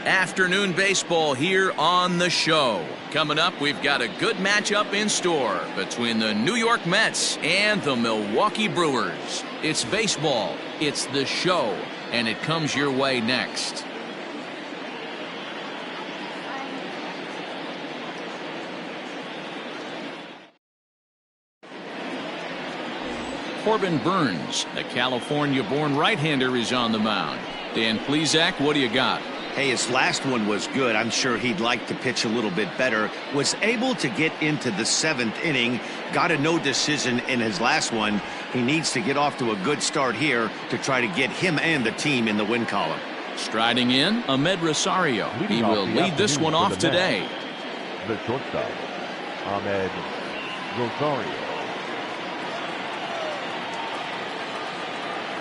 Afternoon baseball here on the show. Coming up, we've got a good matchup in store between the New York Mets and the Milwaukee Brewers. It's baseball, it's the show, and it comes your way next. Corbin Burns, the California-born right-hander, is on the mound. Dan Plesac, what do you got? Hey, his last one was good. I'm sure he'd like to pitch a little bit better. Was able to get into the 7th inning. Got a no decision in his last one. He needs to get off to a good start here to try to get him and the team in the win column. Striding in, Ahmed Rosario. He will lead this one off today. The shortstop, Ahmed Rosario.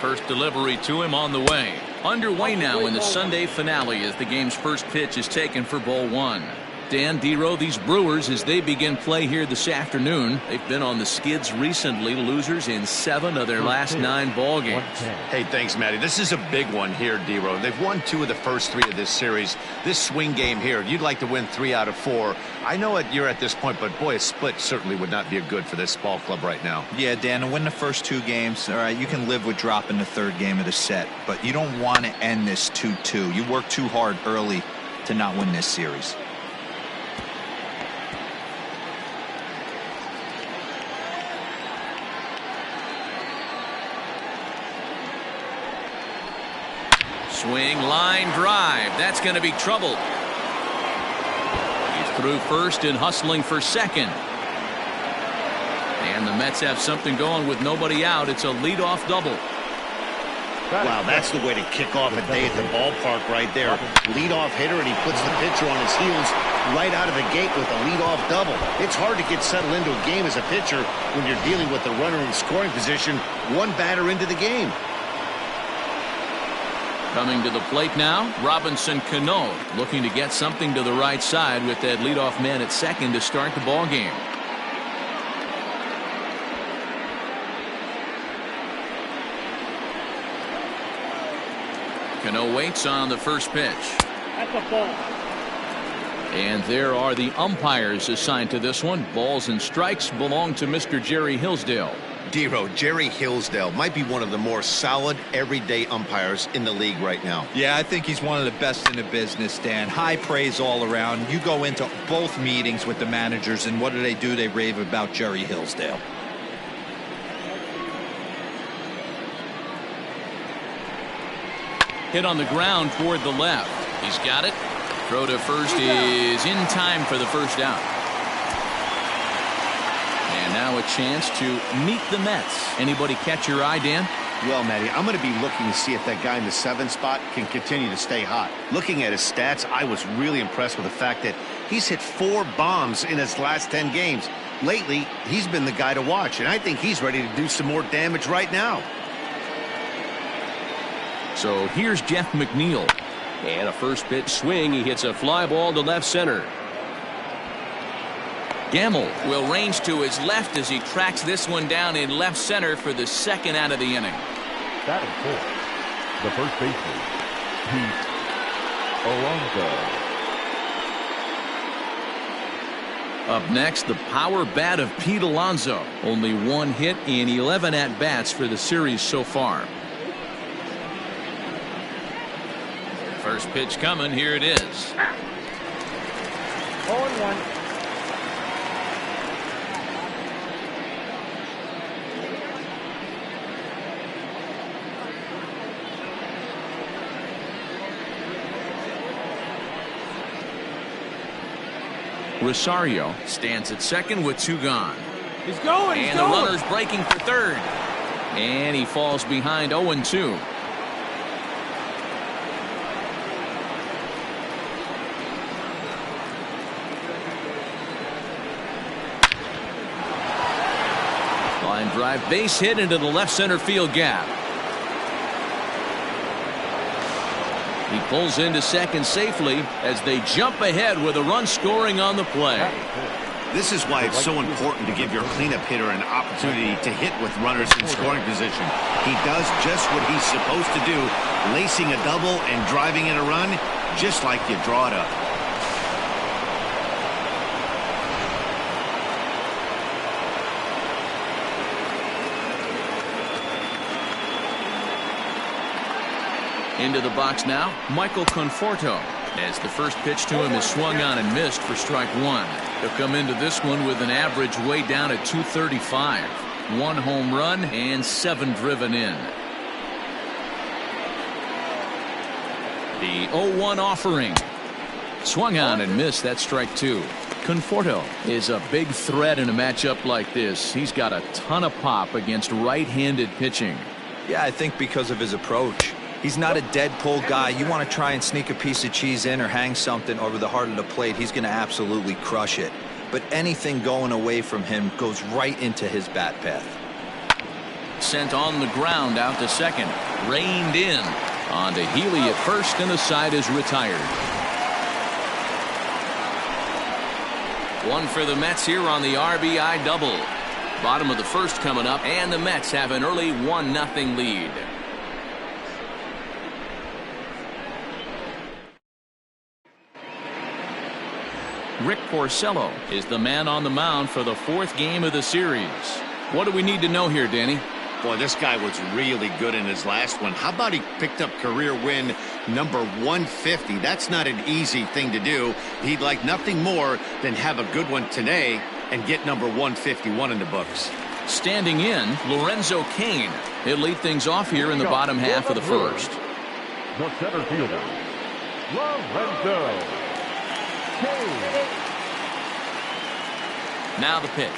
First delivery to him on the way. Underway now in the Sunday finale as the game's first pitch is taken for ball one. Dan, D-Row, these Brewers, as they begin play here this afternoon, they've been on the skids recently, losers in 7 of their last 9 ball games. Hey, thanks, Matty. This is a big one here, D-Row. They've won 2 of the first 3 of this series. This swing game here, you'd like to win 3 out of 4. I know you're at this point, but boy, a split certainly would not be good for this ball club right now. Yeah, Dan, to win the first 2 games, all right, you can live with dropping the 3rd game of the set, but you don't want to end this 2-2. You work too hard early to not win this series. Swing, line drive. That's going to be trouble. He's through first and hustling for second. And the Mets have something going with nobody out. It's a leadoff double. Wow, that's the way to kick off a day at the ballpark right there. Leadoff hitter, and he puts the pitcher on his heels right out of the gate with a leadoff double. It's hard to get settled into a game as a pitcher when you're dealing with the runner in scoring position, 1 batter into the game. Coming to the plate now, Robinson Cano looking to get something to the right side with that leadoff man at second to start the ball game. Cano waits on the first pitch. That's a ball. And there are the umpires assigned to this one. Balls and strikes belong to Mr. Jerry Hillsdale. D-Row, Jerry Hillsdale might be one of the more solid everyday umpires in the league right now. Yeah, I think he's one of the best in the business, Dan. High praise all around. You go into both meetings with the managers, and what do? They rave about Jerry Hillsdale. Hit on the ground toward the left. He's got it. Throw to first is in time for the first out. And now a chance to meet the Mets. Anybody catch your eye, Dan? Well, Matty, I'm going to be looking to see if that guy in the 7th spot can continue to stay hot. Looking at his stats, I was really impressed with the fact that he's hit 4 bombs in his last 10 games. Lately, he's been the guy to watch, and I think he's ready to do some more damage right now. So here's Jeff McNeil. And a first pitch swing. He hits a fly ball to left center. Gamble will range to his left as he tracks this one down in left center for the 2nd out of the inning. Batting 4th, the first baseman, Pete Alonso. Up next, the power bat of Pete Alonso. Only 1 hit in 11 at-bats for the series so far. First pitch coming. Here it is. 0-1. Rosario stands at second with 2 gone. He's going. And the runner's breaking for third. And he falls behind 0-2. Line drive, base hit into the left center field gap. He pulls into second safely as they jump ahead with a run scoring on the play. This is why it's so important to give your cleanup hitter an opportunity to hit with runners in scoring position. He does just what he's supposed to do, lacing a double and driving in a run. just like you draw it up. Into the box now, Michael Conforto, as the first pitch to him is swung on and missed for strike one. He'll come into this one with an average way down at 235. 1 home run and 7 driven in. The 0-1 offering. Swung on and missed. That strike two. Conforto is a big threat in a matchup like this. He's got a ton of pop against right-handed pitching. Yeah, I think because of his approach. He's not a dead pull guy. You want to try and sneak a piece of cheese in or hang something over the heart of the plate, he's going to absolutely crush it. But anything going away from him goes right into his bat path. Sent on the ground out to second. Reined in. On to Healy at first, and the side is retired. One for the Mets here on the RBI double. Bottom of the first coming up, and the Mets have an early 1-0 lead. Rick Porcello is the man on the mound for the 4th game of the series. What do we need to know here, Danny? Boy, this guy was really good in his last one. How about he picked up career win number 150? That's not an easy thing to do. He'd like nothing more than have a good one today and get number 151 in the books. Standing in, Lorenzo Cain. He'll lead things off here in the bottom half of the first. The center fielder, Lorenzo Cain. Now the pitch.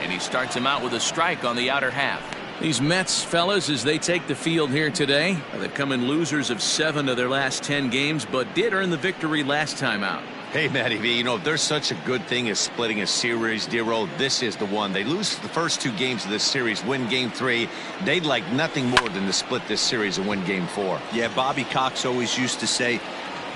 And he starts him out with a strike on the outer half. These Mets, fellas, as they take the field here today, they've come in losers of 7 of their last 10 games, but did earn the victory last time out. Hey, Matty V, you know, if there's such a good thing as splitting a series, Dero, this is the one. They lose the first 2 games of this series, win game 3. They'd like nothing more than to split this series and win game 4. Yeah, Bobby Cox always used to say,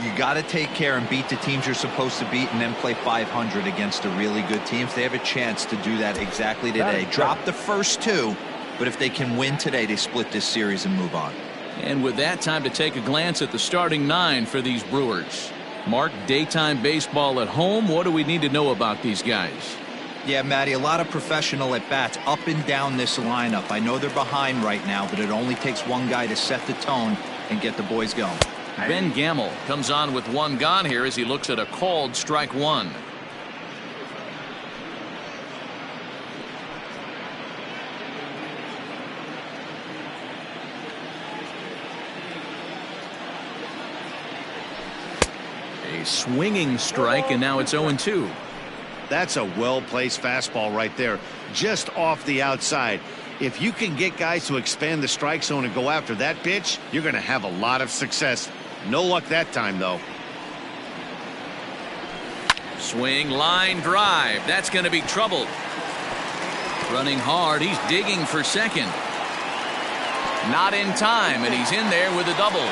you got to take care and beat the teams you're supposed to beat and then play 500 against the really good teams. They have a chance to do that exactly today. Drop the first 2, but if they can win today, they split this series and move on. And with that, time to take a glance at the starting 9 for these Brewers. Mark, daytime baseball at home. What do we need to know about these guys? Yeah, Matty, a lot of professional at-bats up and down this lineup. I know they're behind right now, but it only takes one guy to set the tone and get the boys going. Ben Gamel comes on with 1 gone here as he looks at a called strike 1. A swinging strike, and now it's 0-2. That's a well-placed fastball right there, just off the outside. If you can get guys to expand the strike zone and go after that pitch, you're going to have a lot of success. No luck that time, though. Swing, line drive. That's going to be troubled. Running hard. He's digging for second. Not in time, and he's in there with a double.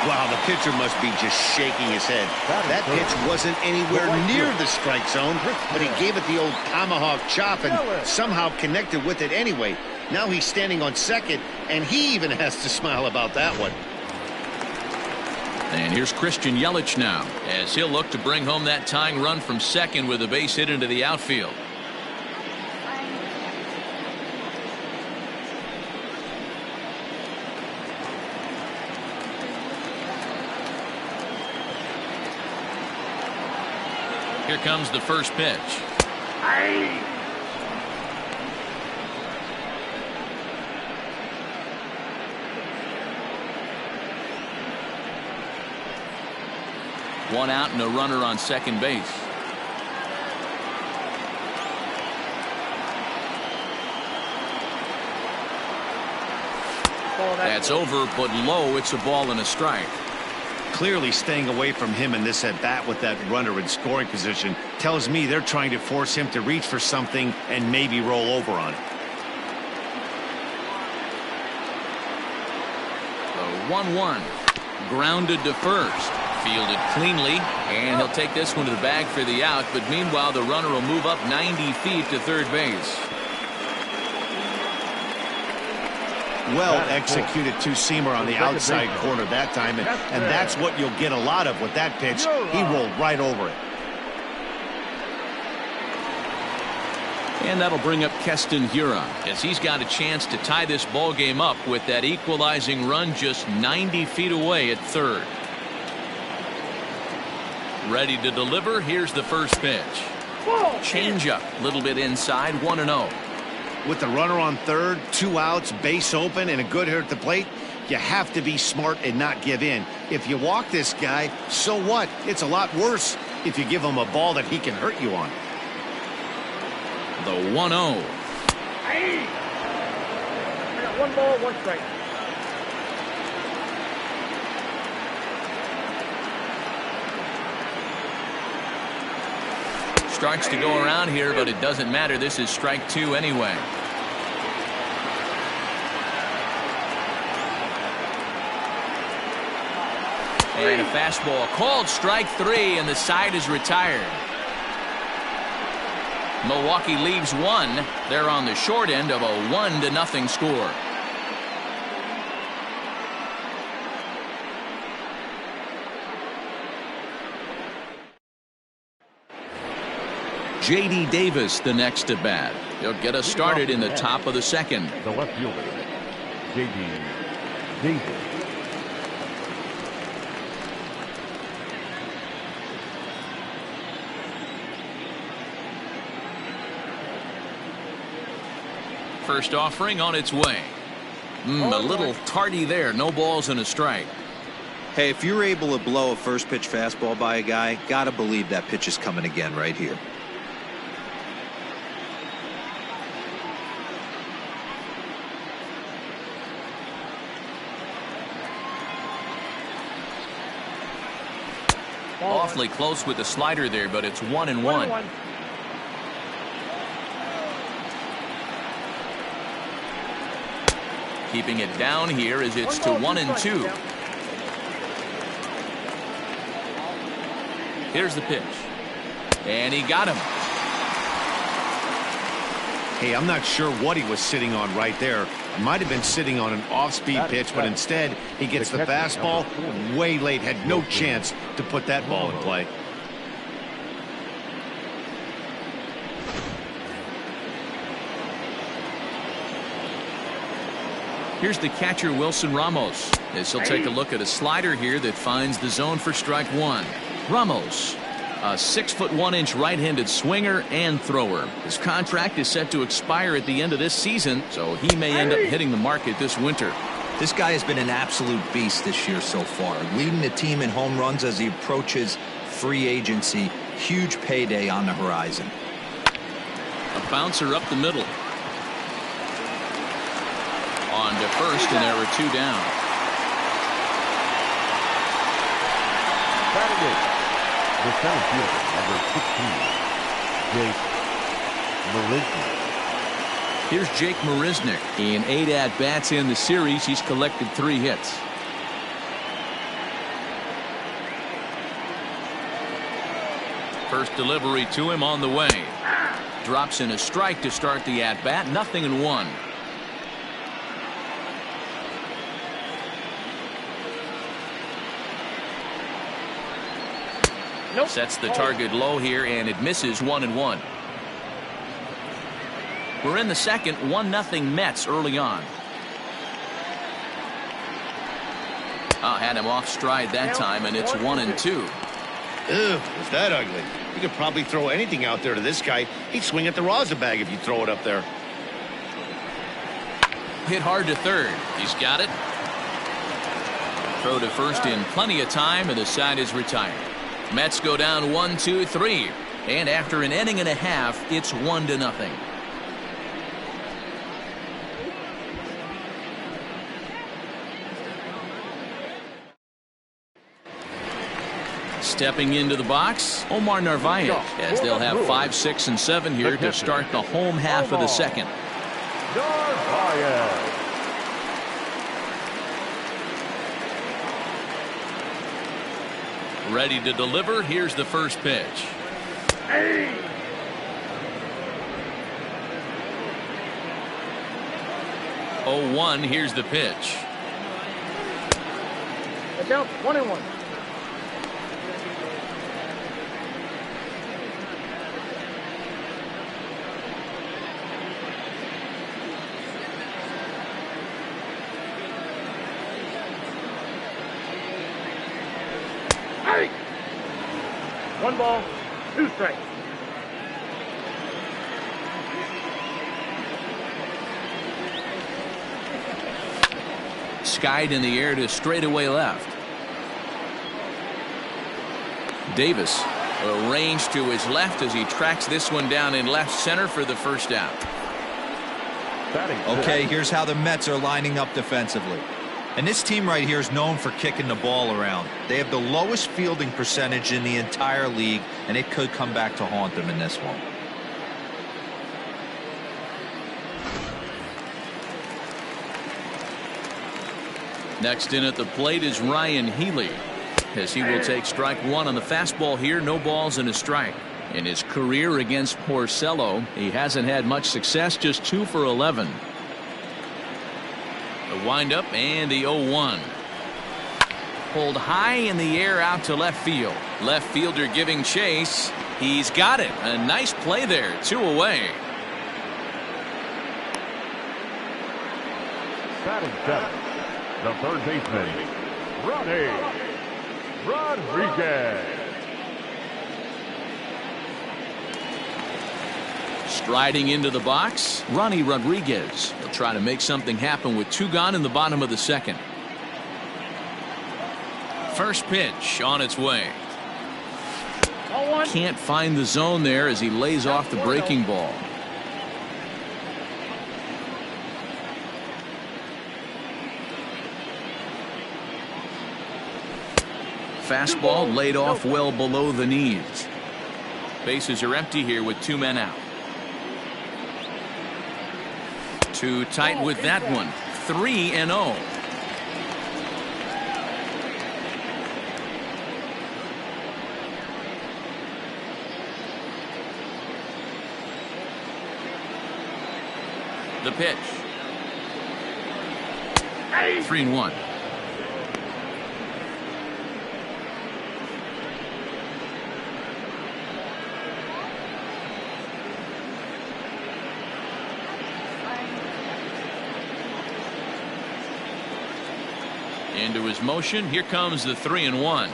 Wow, the pitcher must be just shaking his head. That pitch wasn't anywhere near the strike zone, but he gave it the old tomahawk chop and somehow connected with it anyway. Now he's standing on second, and he even has to smile about that one. And here's Christian Yelich now, as he'll look to bring home that tying run from second with a base hit into the outfield. Here comes the first pitch. One out and a runner on second base. That's over, but low. It's a ball and a strike. Clearly staying away from him in this at-bat with that runner in scoring position tells me they're trying to force him to reach for something and maybe roll over on it. The 1-1. Grounded to first. Fielded cleanly, and he'll take this one to the bag for the out, but meanwhile the runner will move up 90 feet to third base. Well executed two-seamer on the outside corner that time, and that's what you'll get a lot of with that pitch. He rolled right over it. And that'll bring up Keston Hiura as he's got a chance to tie this ball game up with that equalizing run just 90 feet away at third. Ready to deliver. Here's the first pitch. Change up, a little bit inside, 1-0. With the runner on third, 2 outs, base open, and a good hitter at the plate, you have to be smart and not give in. If you walk this guy, so what? It's a lot worse if you give him a ball that he can hurt you on. The 1-0. I got 1 ball, 1 strike. Strikes to go around here, but it doesn't matter. This is strike 2 anyway. And a fastball called strike 3, and the side is retired. Milwaukee leaves 1. They're on the short end of a 1-0 score. J.D. Davis the next at bat. He'll get us started in the top of the second. The left fielder, J.D. Davis. First offering on its way. A little tardy there. No balls and a strike. Hey, if you're able to blow a first pitch fastball by a guy, gotta believe that pitch is coming again right here. Awfully close with the slider there, but it's 1-1. Keeping it down here as it's to 1-2. Here's the pitch. And he got him. Hey, I'm not sure what he was sitting on right there. Might have been sitting on an off-speed pitch, but instead he gets the fastball way late. Had no chance to put that ball in play. Here's the catcher, Wilson Ramos, as he'll take a look at a slider here that finds the zone for strike 1. Ramos, a 6'1" right-handed swinger and thrower. His contract is set to expire at the end of this season, so he may end up hitting the market this winter. This guy has been an absolute beast this year so far, leading the team in home runs as he approaches free agency. Huge payday on the horizon. A bouncer up the middle. On to first, and there are 2 down. Batting it, the center fielder, number 16, Jake Marisnick. Here's Jake Marisnick. In 8 at-bats in the series, he's collected 3 hits. First delivery to him on the way. Drops in a strike to start the at-bat. 0-1. Nope. Sets the target low here, and it misses. 1-1. We're in the second. 1-0 Mets early on. Had him off stride that time, and it's 1-2. Ew, was that ugly? You could probably throw anything out there to this guy. He'd swing at the rosin bag if you throw it up there. Hit hard to third. He's got it. Throw to first in plenty of time, and the side is retired. Mets go down 1-2-3, and after an inning and a half, it's 1-0. Stepping into the box, Omar Narvaez, as they'll have 5, 6, and 7 here to start the home half of the second. Narvaez. Ready to deliver. Here's the first pitch. 0-1. Here's the pitch. The count 1-1. Hey! 1 ball, 2 strikes. Skied in the air to straightaway left. Davis arranged to his left as he tracks this one down in left center for the first out. Okay, here's how the Mets are lining up defensively. And this team right here is known for kicking the ball around. They have the lowest fielding percentage in the entire league, and it could come back to haunt them in this one. Next in at the plate is Ryan Healy, as he will take strike 1 on the fastball here. No balls and a strike. In his career against Porcello, he hasn't had much success, just 2 for 11. The windup and the 0-1. Pulled high in the air out to left field. Left fielder giving chase. He's got it. A nice play there. 2 away. Batting 7th, the third baseman, Ronnie Rodriguez. Striding into the box, Ronnie Rodriguez. He'll try to make something happen with 2 gone in the bottom of the second. First pitch on its way. Can't find the zone there as he lays off the breaking ball. Fastball laid off well below the knees. Bases are empty here with 2 men out. Too tight with that one. 3-0. The pitch. 3-1. Into his motion. Here comes the 3-1.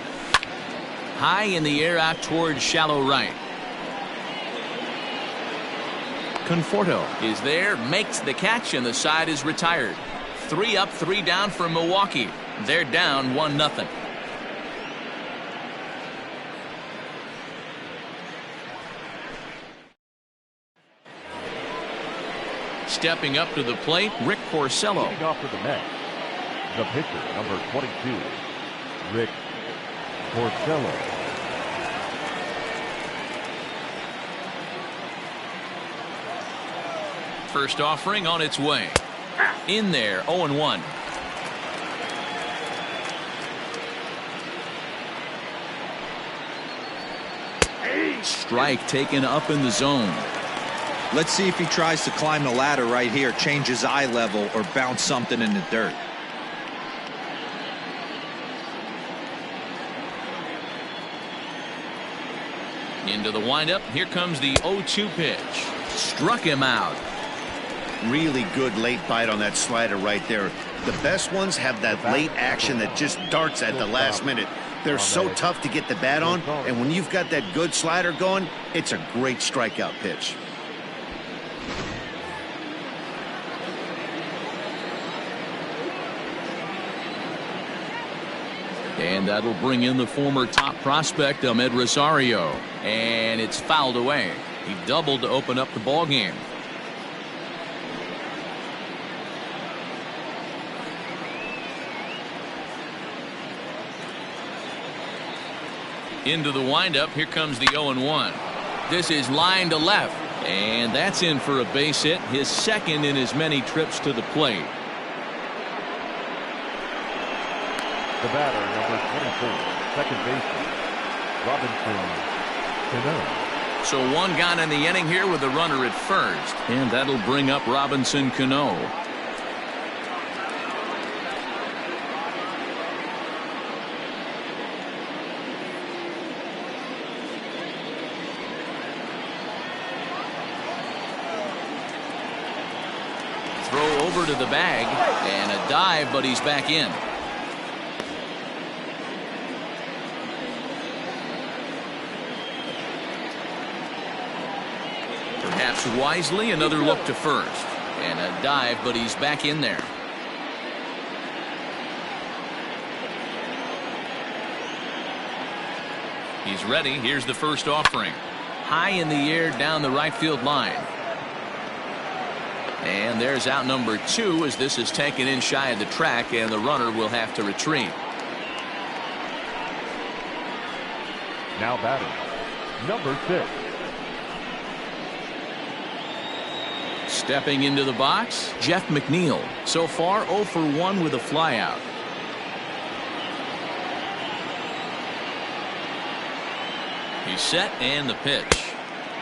High in the air out towards shallow right. Conforto is there, makes the catch, and the side is retired. 3 up, 3 down for Milwaukee. They're down 1-0. Stepping up to the plate, Rick Porcello. Leading off for the Mets, the pitcher, number 22, Rick Porcello. First offering on its way. In there, 0-1. Strike taken up in the zone. Let's see if he tries to climb the ladder right here, change his eye level, or bounce something in the dirt. Into the windup. Here comes the 0-2 pitch. Struck him out. Really good late bite on that slider right there. The best ones have that late action that just darts at the last minute. They're so tough to get the bat on, and when you've got that good slider going, it's a great strikeout pitch. And that'll bring in the former top prospect, Ahmed Rosario. And it's fouled away. He doubled to open up the ball game. Into the windup. Here comes the 0-1. This is line to left. And that's in for a base hit, his second in as many trips to the plate. The batter, number 24, second baseman, Robinson Cano. So 1 gone in the inning here with a runner at first. And that'll bring up Robinson Cano. over to the bag, and a dive, but he's back in. Perhaps wisely, another look to first, and a dive, but he's back in there. He's ready. Here's the first offering. High in the air down the right field line. And there's out number 2 as this is taken in shy of the track, and the runner will have to retreat. Now batting, number 6. Stepping into the box, Jeff McNeil. So far 0 for 1 with a flyout. He's set, and the pitch.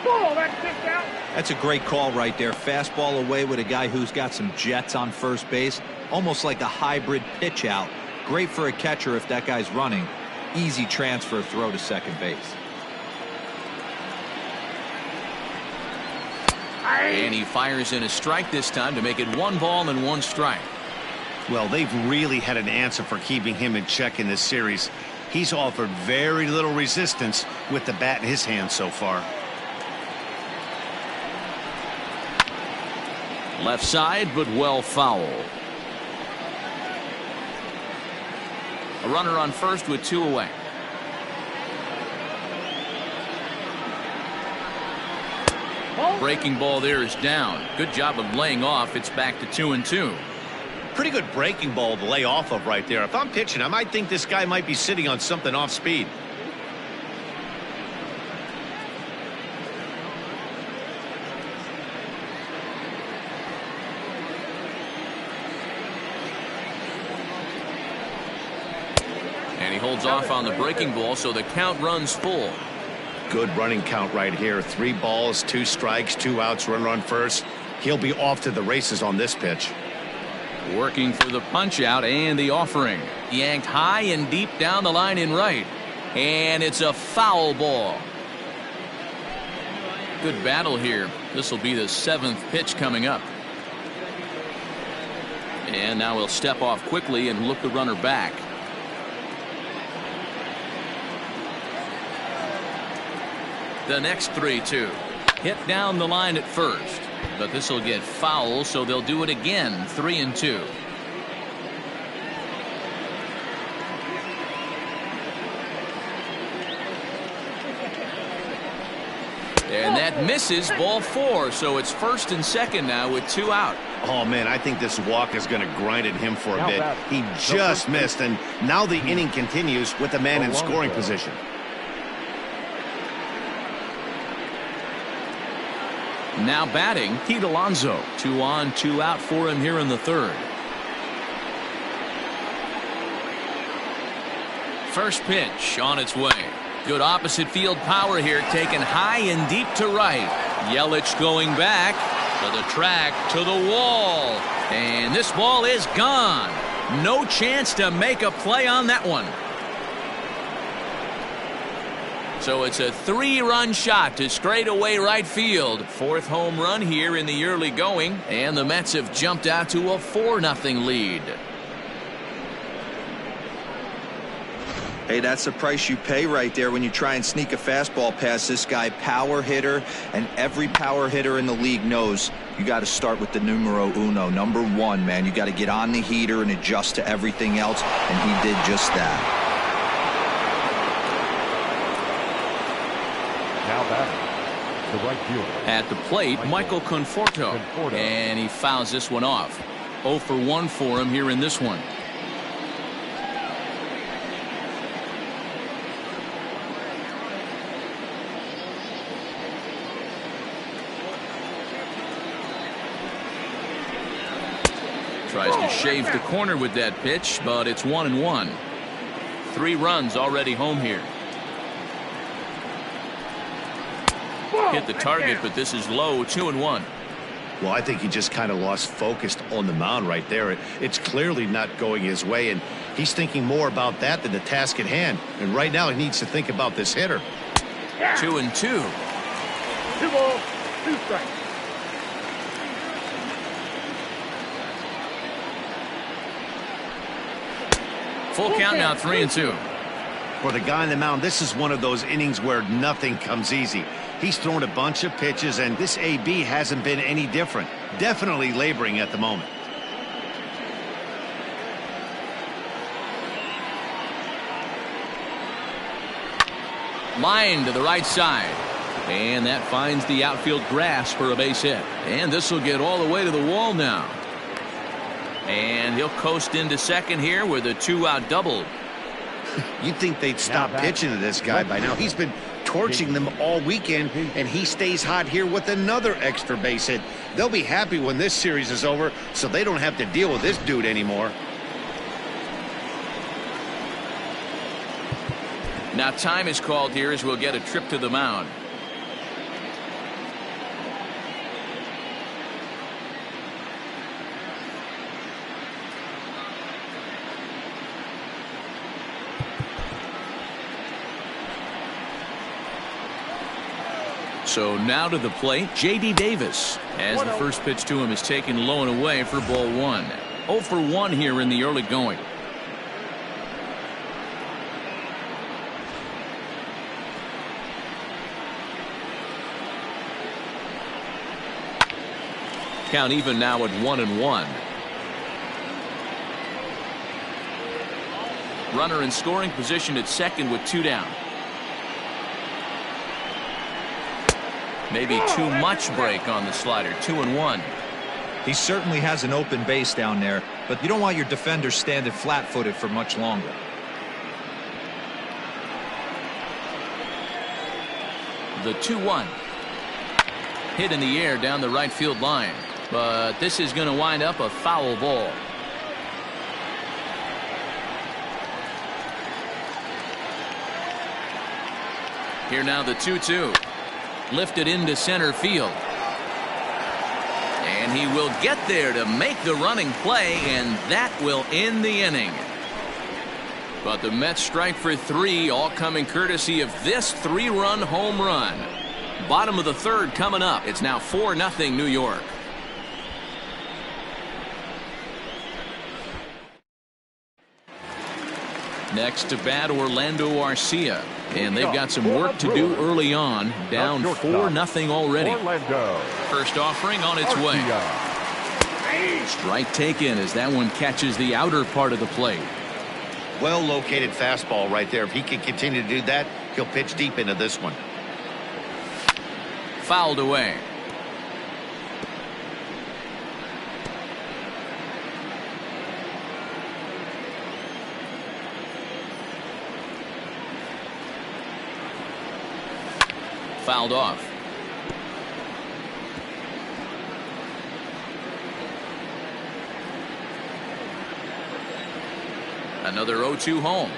Ball, that's kicked out. That's a great call right there. Fastball away with a guy who's got some jets on first base. Almost like a hybrid pitch out. Great for a catcher if that guy's running. Easy transfer throw to second base. And he fires in a strike this time to make it 1 ball and 1 strike. Well, they've really had an answer for keeping him in check in this series. He's offered very little resistance with the bat in his hand so far. Left side, but well foul. A runner on first with 2 away. Breaking ball there is down. Good job of laying off. It's back to 2-2. Pretty good breaking ball to lay off of right there. If I'm pitching, I might think this guy might be sitting on something off speed. And he holds off on the breaking ball, so the count runs full. Good running count right here. 3 balls, 2 strikes, 2 outs, runner on first. He'll be off to the races on this pitch. Working for the punch out and the offering. Yanked high and deep down the line in right. And it's a foul ball. Good battle here. This will be the 7th pitch coming up. And now he'll step off quickly and look the runner back. The next 3-2. Hit down the line at first. But this will get foul, so they'll do it again. 3-2. And that misses, ball 4. So it's first and second now with 2 out. Oh, man, I think this walk is going to grind at him for a bit. He just missed, and now the inning continues with the man in scoring position. Now batting, Pete Alonso. 2 on, 2 out for him here in the 3rd. First pitch on its way. Good opposite field power here, taken high and deep to right. Yelich going back to the track, to the wall. And this ball is gone. No chance to make a play on that one. So it's a 3-run shot to straightaway right field. 4th home run here in the early going, and the Mets have jumped out to a 4-0 lead. Hey, that's the price you pay right there when you try and sneak a fastball past this guy. Power hitter, and every power hitter in the league knows you got to start with the numero uno, number 1, man. You got to get on the heater and adjust to everything else, and he did just that. Now batting, the right fielder. At the plate, Michael Conforto. And he fouls this one off. 0 for 1 for him here in this one. Tries to shave the corner with that pitch, but it's 1-1. 3 runs already home here. Hit the target, but this is low. 2-1. Well, I think he just kind of lost focus on the mound right there. It's clearly not going his way, and he's thinking more about that than the task at hand. And right now he needs to think about this hitter. 2-2. 2 balls, 2 strikes. Full count now, 3-2. For the guy on the mound, this is one of those innings where nothing comes easy. He's thrown a bunch of pitches, and this AB hasn't been any different. Definitely laboring at the moment. Line to the right side. And that finds the outfield grass for a base hit. And this will get all the way to the wall now. And he'll coast into second here with a 2-out double. You'd think they'd stop pitching to this guy by now. He's been torching them all weekend, and he stays hot here with another extra base hit. They'll be happy when this series is over, so they don't have to deal with this dude anymore. Now time is called here as we'll get a trip to the mound. So now to the plate, J.D. Davis, as the first pitch to him is taken low and away for ball 1. 0 for 1 here in the early going. Count even now at 1-1. Runner in scoring position at second with 2 down. Maybe too much break on the slider. 2-1. He certainly has an open base down there, but you don't want your defender standing flat-footed for much longer. The 2-1. Hit in the air down the right field line. But this is going to wind up a foul ball. Here now the 2-2. Lifted into center field. And he will get there to make the running play, and that will end the inning. But the Mets strike for 3, all coming courtesy of this 3-run home run. Bottom of the third coming up. It's now 4-0 New York. Next to bat, Orlando Arcia. And they've got some work to do early on. Down 4-0 already. First offering on its way. Strike taken as that one catches the outer part of the plate. Well located fastball right there. If he can continue to do that, he'll pitch deep into this one. Fouled away. Fouled off. Another 0-2 home.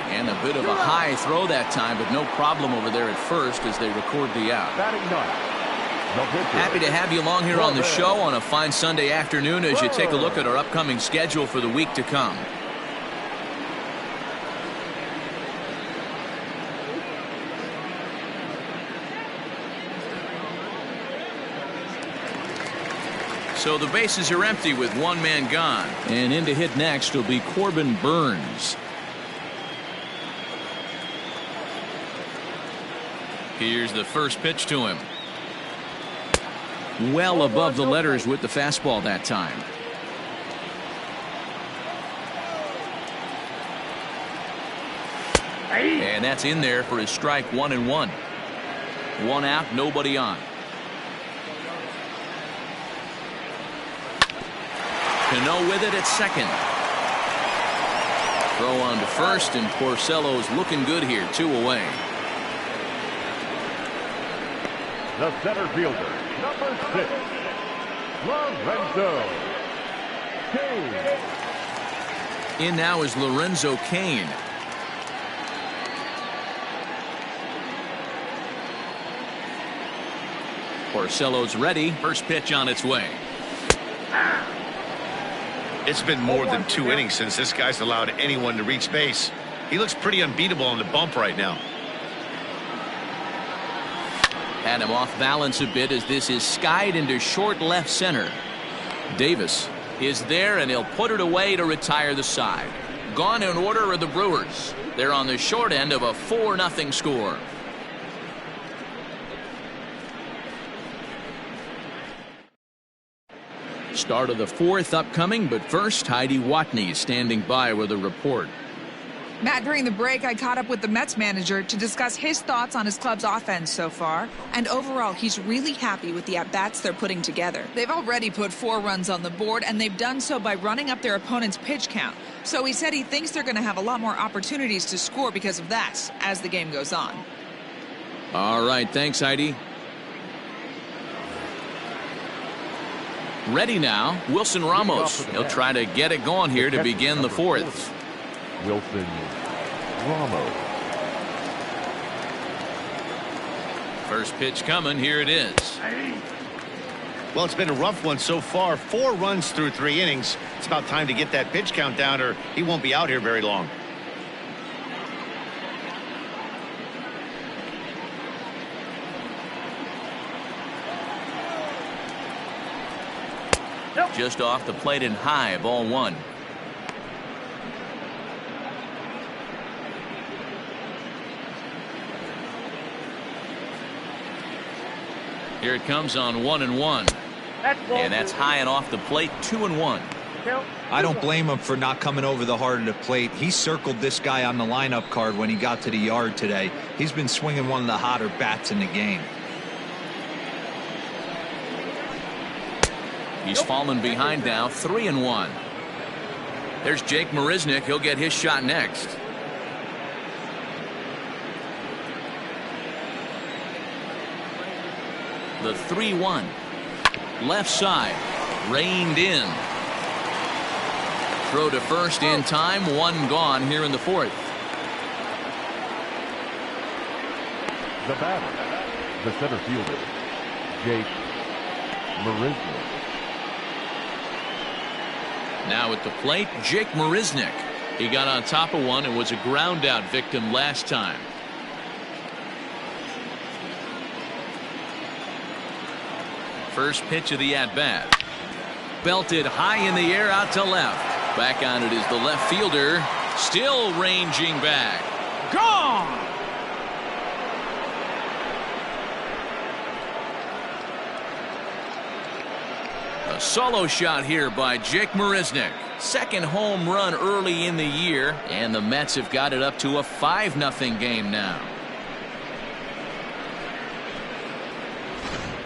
And a bit of a high throw that time, but no problem over there at first as they record the out. Happy to have you along here on the show on a fine Sunday afternoon as you take a look at our upcoming schedule for the week to come. So the bases are empty with 1 man gone. And in to hit next will be Corbin Burns. Here's the first pitch to him. Well above the letters with the fastball that time. And that's in there for his strike. 1-1. 1 out, nobody on. Cano with it at second. Throw on to first, and Porcello's looking good here. 2 away. The center fielder, number 6, Lorenzo Cain. In now is Lorenzo Cain. Porcello's ready. First pitch on its way. It's been more than 2 innings since this guy's allowed anyone to reach base. He looks pretty unbeatable on the bump right now. Had him off balance a bit as this is skied into short left center. Davis is there, and he'll put it away to retire the side. Gone in order are the Brewers. They're on the short end of a 4-0 score. Start of the fourth upcoming, but first, Heidi Watney standing by with a report. Matt, during the break, I caught up with the Mets manager to discuss his thoughts on his club's offense so far. And overall, he's really happy with the at-bats they're putting together. They've already put 4 runs on the board, and they've done so by running up their opponent's pitch count. So he said he thinks they're going to have a lot more opportunities to score because of that as the game goes on. All right, thanks, Heidi. Ready now, Wilson Ramos. He'll try to get it going here to begin the fourth. Wilson Ramos. First pitch coming. Here it is. Well, it's been a rough one so far. 4 runs through 3 innings. It's about time to get that pitch count down, or he won't be out here very long. Just off the plate and high, ball 1. Here it comes on 1-1. And that's high and off the plate, 2-1. I don't blame him for not coming over the heart of the plate. He circled this guy on the lineup card when he got to the yard today. He's been swinging one of the hotter bats in the game. He's fallen behind now, 3-1. There's Jake Marisnick. He'll get his shot next. The 3-1. Left side. Reined in. Throw to first in time. 1 gone here in the fourth. The batter, the center fielder, Jake Marisnick. Now at the plate, Jake Marisnick. He got on top of one and was a ground out victim last time. First pitch of the at-bat. Belted high in the air out to left. Back on it is the left fielder. Still ranging back. Gone! A solo shot here by Jake Marisnick. Second home run early in the year, and the Mets have got it up to a 5-0 game now.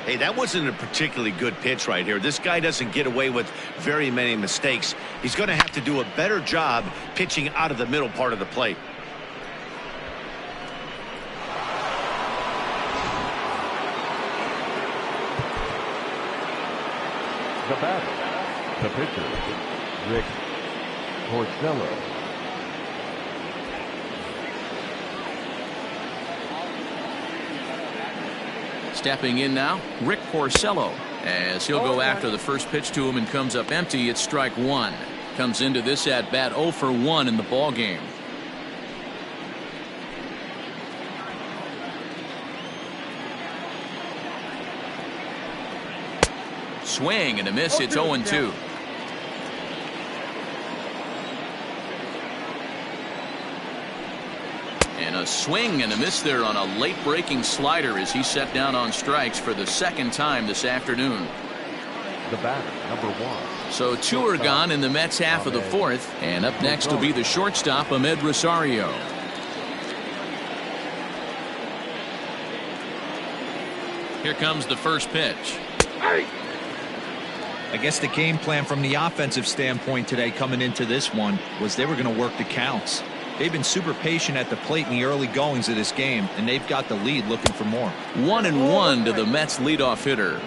Hey, that wasn't a particularly good pitch right here. This guy doesn't get away with very many mistakes. He's going to have to do a better job pitching out of the middle part of the plate. The batter, the pitcher, Rick Porcello. Stepping in now, Rick Porcello, as he'll go after the first pitch to him and comes up empty. It's strike 1. Comes into this at bat 0 for 1 in the ball game. Swing and a miss. It's 0-2. And a swing and a miss there on a late breaking slider as he set down on strikes for the second time this afternoon. The batter, number 1. So 2 are gone in the Mets half of the fourth, and up next will be the shortstop Ahmed Rosario. Here comes the first pitch. I guess the game plan from the offensive standpoint today coming into this one was they were going to work the counts. They've been super patient at the plate in the early goings of this game, and they've got the lead looking for more. 1-1 to the Mets leadoff hitter.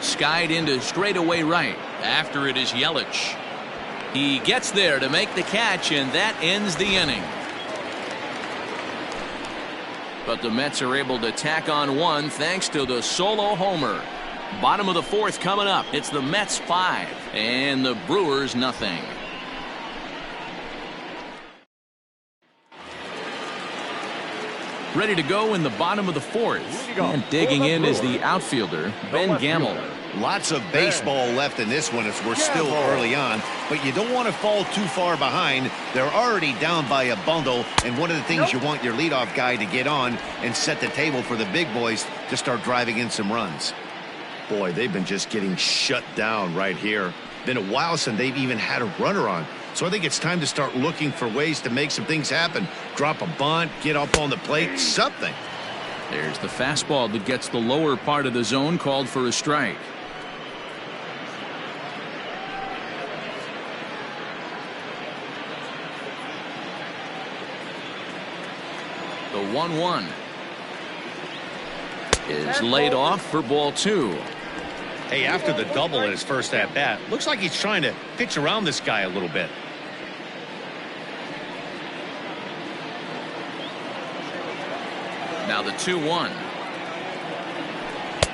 Skied into straightaway right. After it is Yelich. He gets there to make the catch, and that ends the inning. But the Mets are able to tack on 1 thanks to the solo homer. Bottom of the fourth coming up. It's the Mets 5 and the Brewers nothing. Ready to go in the bottom of the fourth. And digging in is the outfielder, Ben Gamble. Lots of baseball left in this one as we're still early on, but you don't want to fall too far behind. They're already down by a bundle, and one of the things you want your leadoff guy to get on and set the table for the big boys to start driving in some runs. Boy, they've been just getting shut down right here. Been a while since they've even had a runner on. So I think it's time to start looking for ways to make some things happen. Drop a bunt, get up on the plate, something. There's the fastball that gets the lower part of the zone, called for a strike. The 1-1 is laid off for ball 2. Hey, after the double in his first at-bat, looks like he's trying to pitch around this guy a little bit. Now the 2-1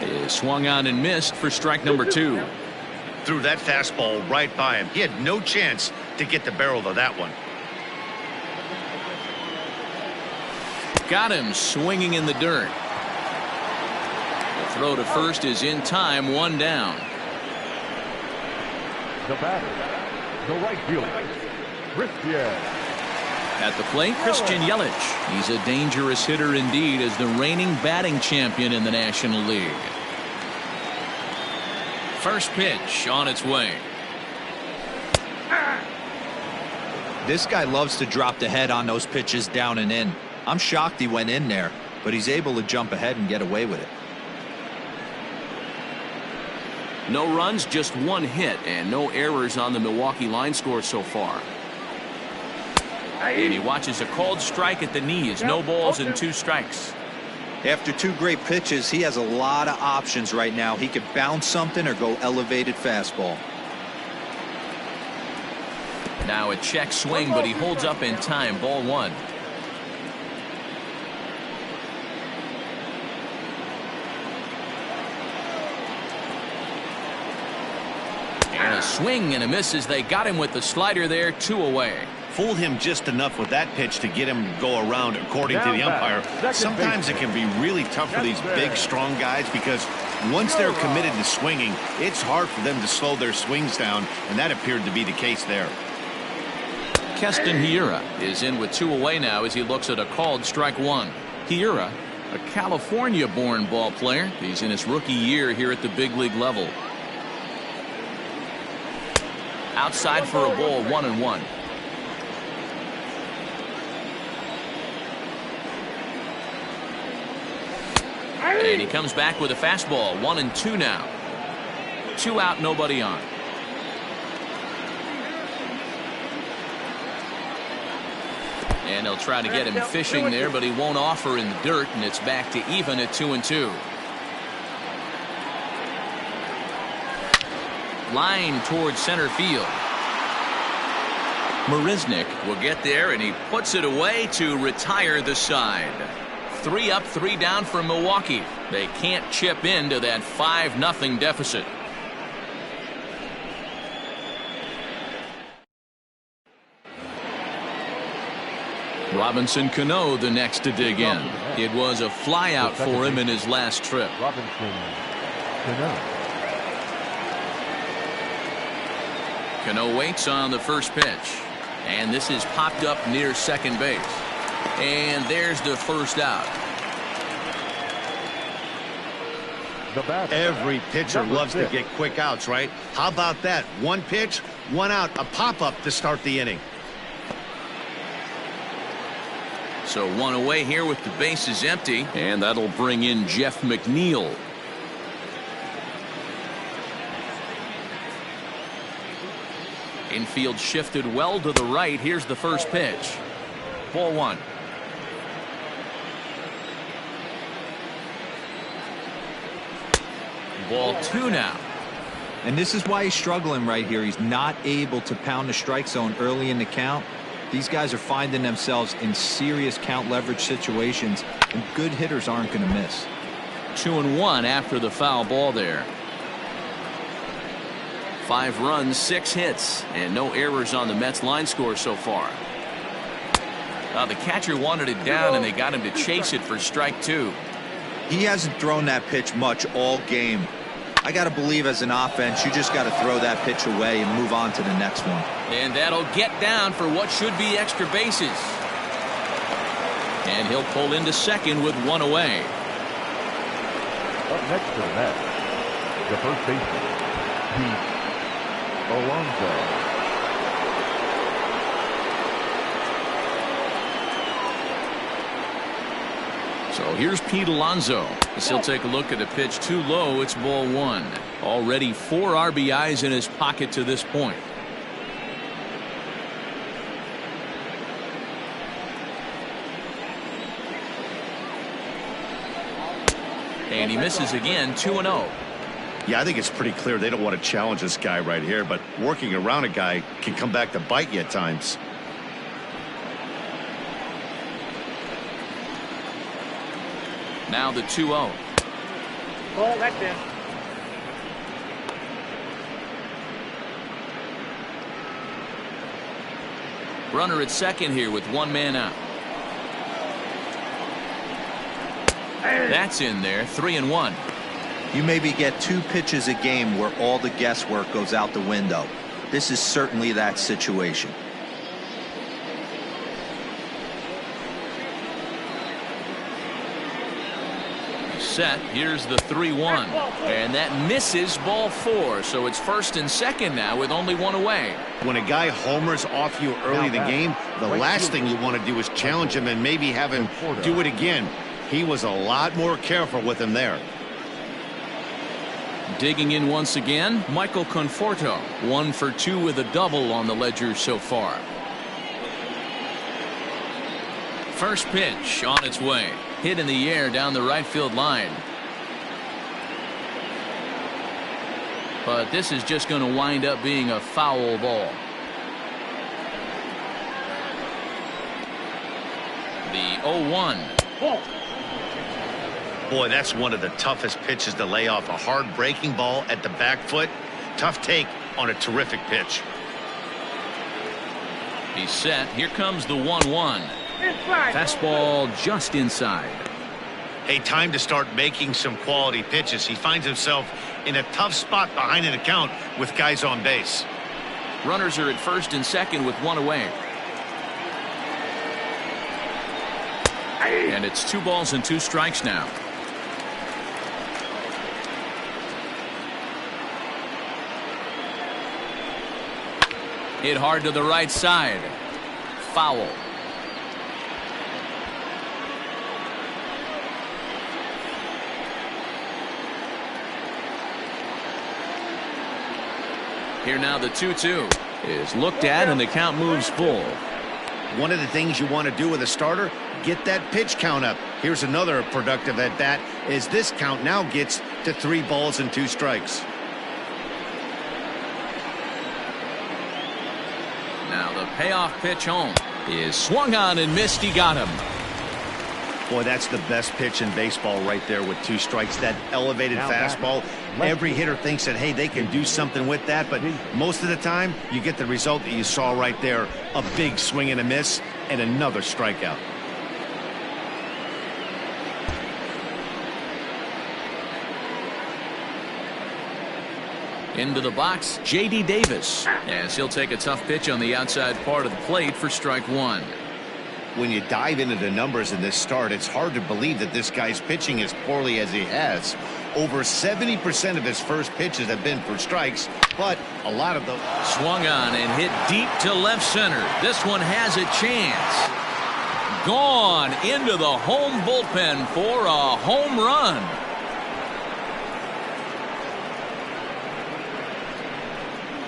is swung on and missed for strike number 2. Threw that fastball right by him. He had no chance to get the barrel of that one. Got him swinging in the dirt. The throw to first is in time, 1 down. The batter, the right fielder, Christian. At the plate, Christian Yelich. He's a dangerous hitter indeed as the reigning batting champion in the National League. First pitch on its way. This guy loves to drop the head on those pitches down and in. I'm shocked he went in there, but he's able to jump ahead and get away with it. No runs, just 1 hit, and no errors on the Milwaukee line score so far. And he watches a called strike at the knees. No balls and 2 strikes. After 2 great pitches, he has a lot of options right now. He could bounce something or go elevated fastball. Now a check swing, but he holds up in time. Ball 1. And a swing and a miss as they got him with the slider there. 2 away. Fooled him just enough with that pitch to get him to go around, according to the umpire. Sometimes it can be really tough for these big, strong guys because once they're committed to swinging, it's hard for them to slow their swings down, and that appeared to be the case there. Keston Hiura is in with 2 away now as he looks at a called strike 1. Hiura, a California-born ball player. He's in his rookie year here at the big league level. Outside for a ball, 1-1. And he comes back with a fastball. 1-2 now. 2 out, nobody on. And they'll try to get him fishing there, but he won't offer in the dirt, and it's back to even at 2-2. Line towards center field. Marisnick will get there, and he puts it away to retire the side. 3 up, 3 down for Milwaukee. They can't chip into that 5-0 deficit. Robinson Cano the next to dig in. It was a flyout for him in his last trip. Robinson Cano. Cano waits on the first pitch. And this is popped up near second base. And there's the first out. Every pitcher loves to get quick outs, right? How about that? 1 pitch, 1 out, a pop-up to start the inning. So 1 away here with the bases empty. And that'll bring in Jeff McNeil. Infield shifted well to the right. Here's the first pitch. Ball 1. Ball 2 now. And this is why he's struggling right here. He's not able to pound the strike zone early in the count. These guys are finding themselves in serious count leverage situations, and good hitters aren't going to miss. 2-1 after the foul ball there. 5 runs, 6 hits, and no errors on the Mets line score so far. The catcher wanted it down, and they got him to chase it for strike 2. He hasn't thrown that pitch much all game. I got to believe as an offense, you just got to throw that pitch away and move on to the next one. And that'll get down for what should be extra bases. And he'll pull into second with one away. Up next to the net, the first baseman, Pete Alonso. So here's Pete Alonso. As he'll take a look at a pitch too low. It's ball 1. Already 4 RBIs in his pocket to this point. And he misses again, 2-0. Yeah, I think it's pretty clear they don't want to challenge this guy right here, but working around a guy can come back to bite you at times. Now the 2-0. Ball, that's in. Runner at second here with 1 man out. That's in there, 3-1. You maybe get 2 pitches a game where all the guesswork goes out the window. This is certainly that situation. Set. Here's the 3-1. And that misses, ball 4. So it's first and second now with only 1 away. When a guy homers off you early in the game, the last thing you want to do is challenge him and maybe have him do it again. He was a lot more careful with him there. Digging in once again, Michael Conforto. 1 for 2 with a double on the ledger so far. First pitch on its way. Hit in the air down the right field line. But this is just going to wind up being a foul ball. The 0-1. Boy, that's one of the toughest pitches to lay off. A hard breaking ball at the back foot. Tough take on a terrific pitch. He's set. Here comes the 1-1. Fastball just inside. Hey, time to start making some quality pitches. He finds himself in a tough spot behind an account with guys on base. Runners are at first and second with 1 away. And it's 2 balls and 2 strikes now. Hit hard to the right side. Foul. Here now the 2-2 is looked at and the count moves full. One of the things you want to do with a starter, get that pitch count up. Here's another productive at bat as this count now gets to 3 balls and 2 strikes. Now the payoff pitch home is swung on and missed. He got him. Boy, that's the best pitch in baseball right there with 2 strikes. That elevated fastball. Every hitter thinks that, hey, they can do something with that, but most of the time you get the result that you saw right there. A big swing and a miss and another strikeout. Into the box, J.D. Davis, as he'll take a tough pitch on the outside part of the plate for strike 1. When you dive into the numbers in this start, it's hard to believe that this guy's pitching as poorly as he has. Over 70% of his first pitches have been for strikes, but a lot of them swung on and hit deep to left center. This one has a chance. Gone into the home bullpen for a home run.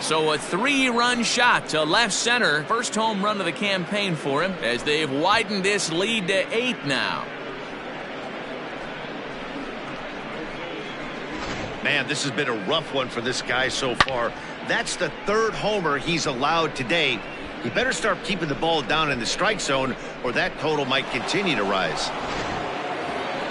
So a 3-run shot to left center. First home run of the campaign for him as they've widened this lead to 8 now. Man, this has been a rough one for this guy so far. That's the 3rd homer he's allowed today. He better start keeping the ball down in the strike zone or that total might continue to rise.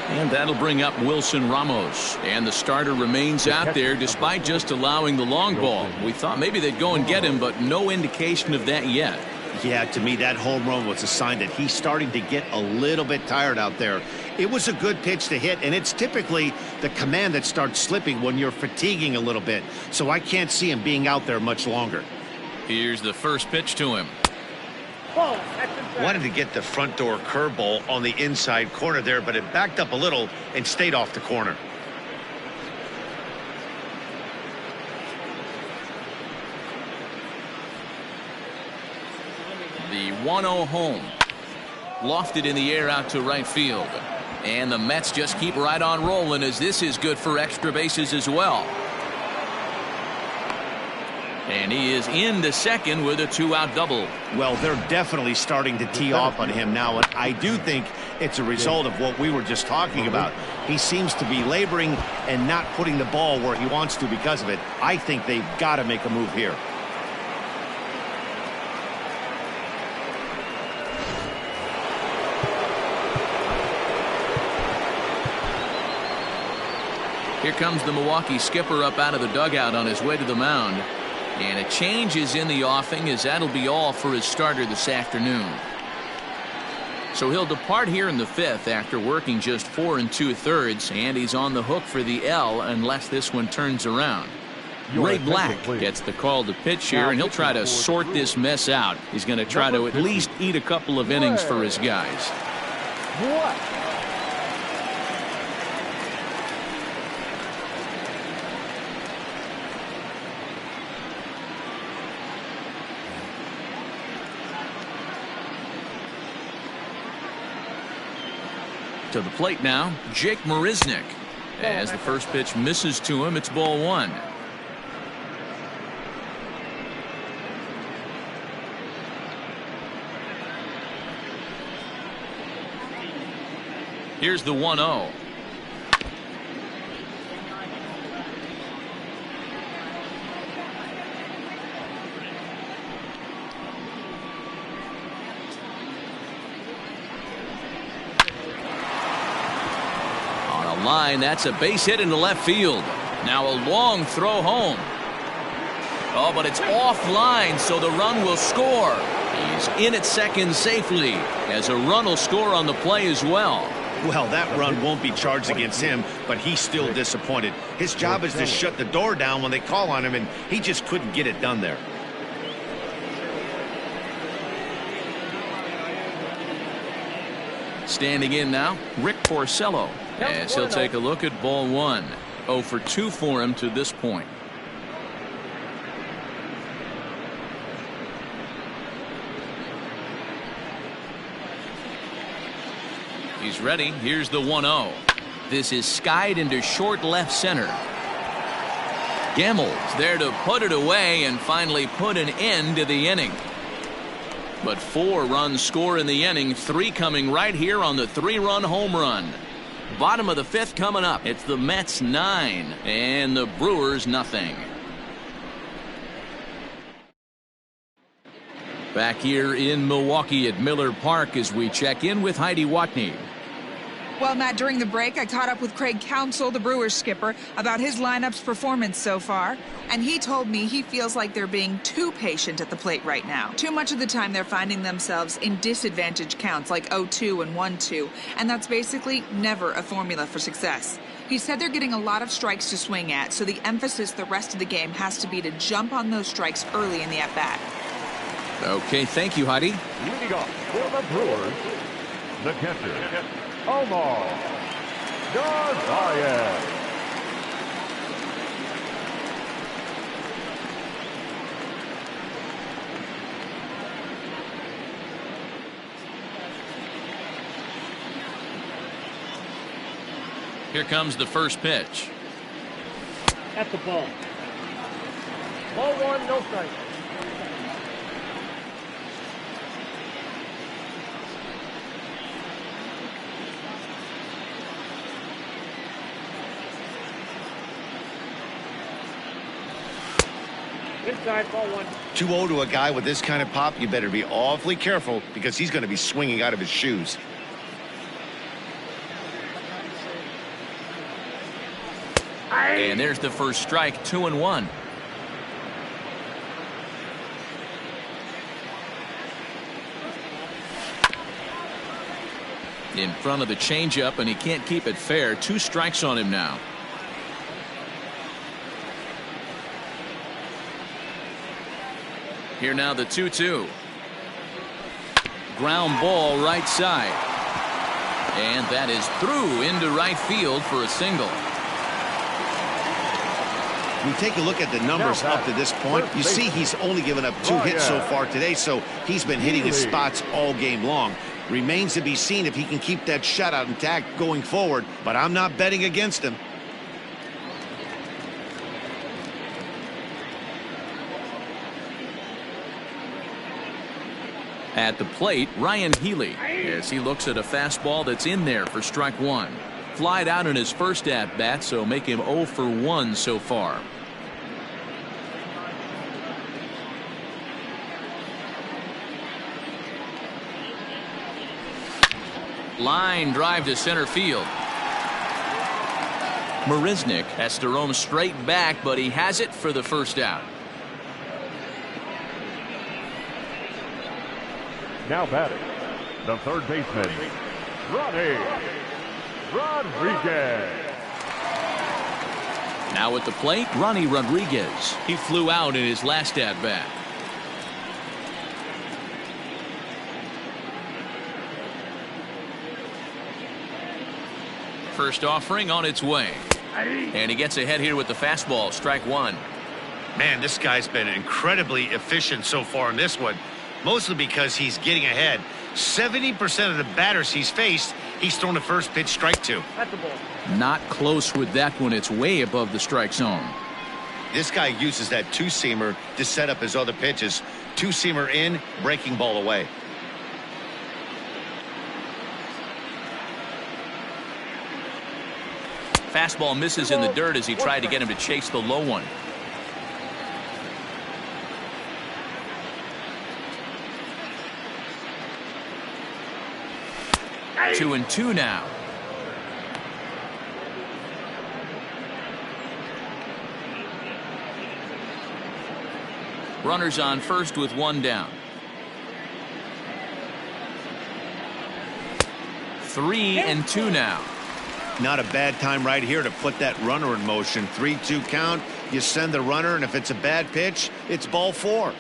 And that'll bring up Wilson Ramos. And the starter remains out there despite just allowing the long ball. We thought maybe they'd go and get him, but no indication of that yet. Yeah, to me, that home run was a sign that he's starting to get a little bit tired out there. It was a good pitch to hit, and it's typically the command that starts slipping when you're fatiguing a little bit. So I can't see him being out there much longer. Here's the first pitch to him. Wanted to get the front door curveball on the inside corner there, but it backed up a little and stayed off the corner. The 1-0 home. Lofted in the air out to right field. And the Mets just keep right on rolling, as this is good for extra bases as well. And he is into second with a 2-out double. Well, they're definitely starting to tee off on him now, and I do think it's a result of what we were just talking about. He seems to be laboring and not putting the ball where he wants to because of it. I think they've got to make a move here. Here comes the Milwaukee skipper up out of the dugout on his way to the mound. And a change is in the offing, as that'll be all for his starter this afternoon. So he'll depart here in the fifth after working just 4 2/3, and he's on the hook for the L unless this one turns around. Ray Black gets the call to pitch here, and he'll try to sort this mess out. He's going to try to at least eat a couple of innings for his guys. To the plate now, Jake Marisnick. As the first pitch misses to him, it's ball 1. Here's the 1-0. Line, that's a base hit into left field. Now a long throw home. Oh, but it's offline, so the run will score. He's in at second safely, as a run will score on the play as well. Well, that run won't be charged against him, but he's still disappointed. His job is to shut the door down when they call on him, and he just couldn't get it done there. Standing in now, Rick Porcello, as he'll take a look at ball 1. 0 for 2 for him to this point. He's ready. Here's the 1-0. This is skied into short left center. Gammel's there to put it away and finally put an end to the inning. But 4 runs score in the inning, 3 coming right here on the 3-run home run. Bottom of the 5th coming up. It's the Mets 9 and the Brewers nothing. Back here in Milwaukee at Miller Park as we check in with Heidi Watney. Well, Matt, during the break, I caught up with Craig Counsell, the Brewers skipper, about his lineup's performance so far. And he told me he feels like they're being too patient at the plate right now. Too much of the time they're finding themselves in disadvantaged counts like 0-2 and 1-2. And that's basically never a formula for success. He said they're getting a lot of strikes to swing at, so the emphasis the rest of the game has to be to jump on those strikes early in the at-bat. Okay, thank you, Heidi. Leading off for the Brewers, the catcher, Omar Narvaez. Here comes the first pitch. At the ball. Ball 1, no strike. Inside, ball 1. 2-0 to a guy with this kind of pop, you better be awfully careful because he's going to be swinging out of his shoes. And there's the first strike, 2-1. In front of the changeup, and he can't keep it fair. 2 strikes on him now. Here now the 2-2. Ground ball right side. And that is through into right field for a single. We take a look at the numbers up to this point. You see he's only given up 2 hits so far today, so he's been hitting his spots all game long. Remains to be seen if he can keep that shutout intact going forward, but I'm not betting against him. At the plate, Ryan Healy, as he looks at a fastball that's in there for strike 1. Flied out in his first at-bat, so make him 0 for 1 so far. Line drive to center field. Marisnick has to roam straight back, but he has it for the first out. Now batting, the third baseman, Ronnie Rodriguez. Now at the plate, Ronnie Rodriguez. He flew out in his last at-bat. First offering on its way. And he gets ahead here with the fastball. Strike 1. Man, this guy's been incredibly efficient so far in this one, mostly because he's getting ahead. 70% of the batters he's faced, he's thrown the first pitch, strike 2. At the ball. Not close with that one. It's way above the strike zone. This guy uses that two-seamer to set up his other pitches. Two-seamer in, breaking ball away. Fastball misses in the dirt as he tried to get him to chase the low one. Two and two now. Runners on first with 1 down. 3 and 2 now. Not a bad time right here to put that runner in motion. 3-2 count. You send the runner, and if it's a bad pitch, it's ball 4.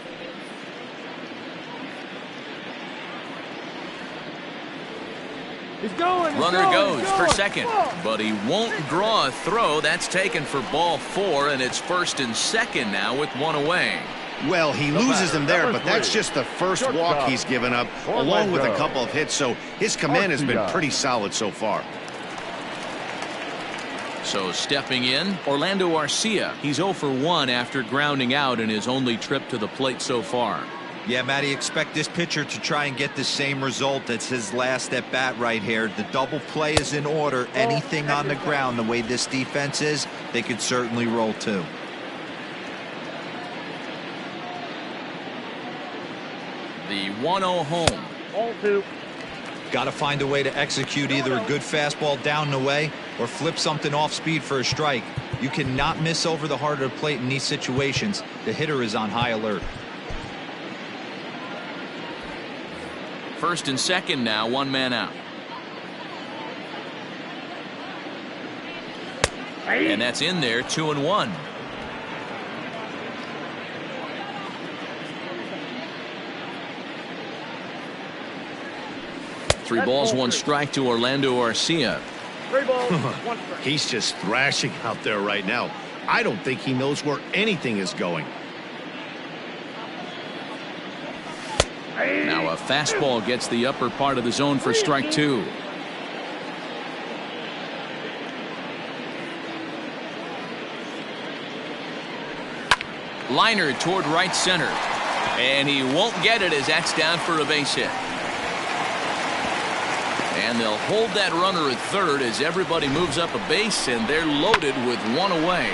He's going. Runner goes for second, but he won't draw a throw. That's taken for ball 4, and it's first and second now with 1 away. Well, he loses them there, but that's just the first walk he's given up, along with a couple of hits, so his command has been pretty solid so far. So stepping in, Orlando Arcia. He's 0 for 1 after grounding out in his only trip to the plate so far. Yeah, Matty, expect this pitcher to try and get the same result as his last at bat right here. The double play is in order. Anything on the ground, the way this defense is, they could certainly roll too. The 1-0 home. All 2. Got to find a way to execute either a good fastball down the way or flip something off speed for a strike. You cannot miss over the heart of the plate in these situations. The hitter is on high alert. First and second now, 1 man out. And that's in there, 2 and 1. Three balls, 1 strike to Orlando Arcia. 3 balls, 1 strike. He's just thrashing out there right now. I don't think he knows where anything is going. Now a fastball gets the upper part of the zone for strike 2. Liner toward right center. And he won't get it as that's down for a base hit. And they'll hold that runner at third as everybody moves up a base, and they're loaded with 1 away.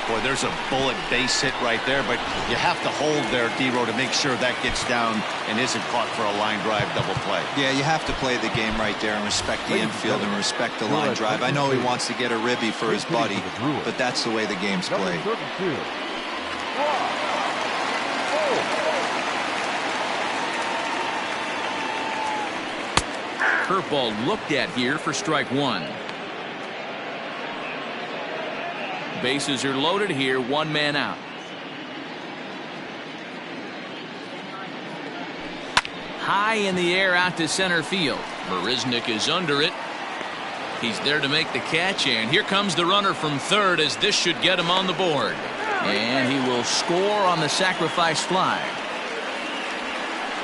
Boy, there's a bullet base hit right there, but you have to hold there, D-Row, to make sure that gets down and isn't caught for a line drive double play. Yeah, you have to play the game right there and respect the infield and respect the line drive. I know he wants to get a ribby for his buddy, but that's the way the game's played. curveball looked at here for strike one. Bases are loaded here, one man out. High in the air out to center field. Marisnik is under it. He's there to make the catch, and here comes the runner from third, as this should get him on the board. And he will score on the sacrifice fly.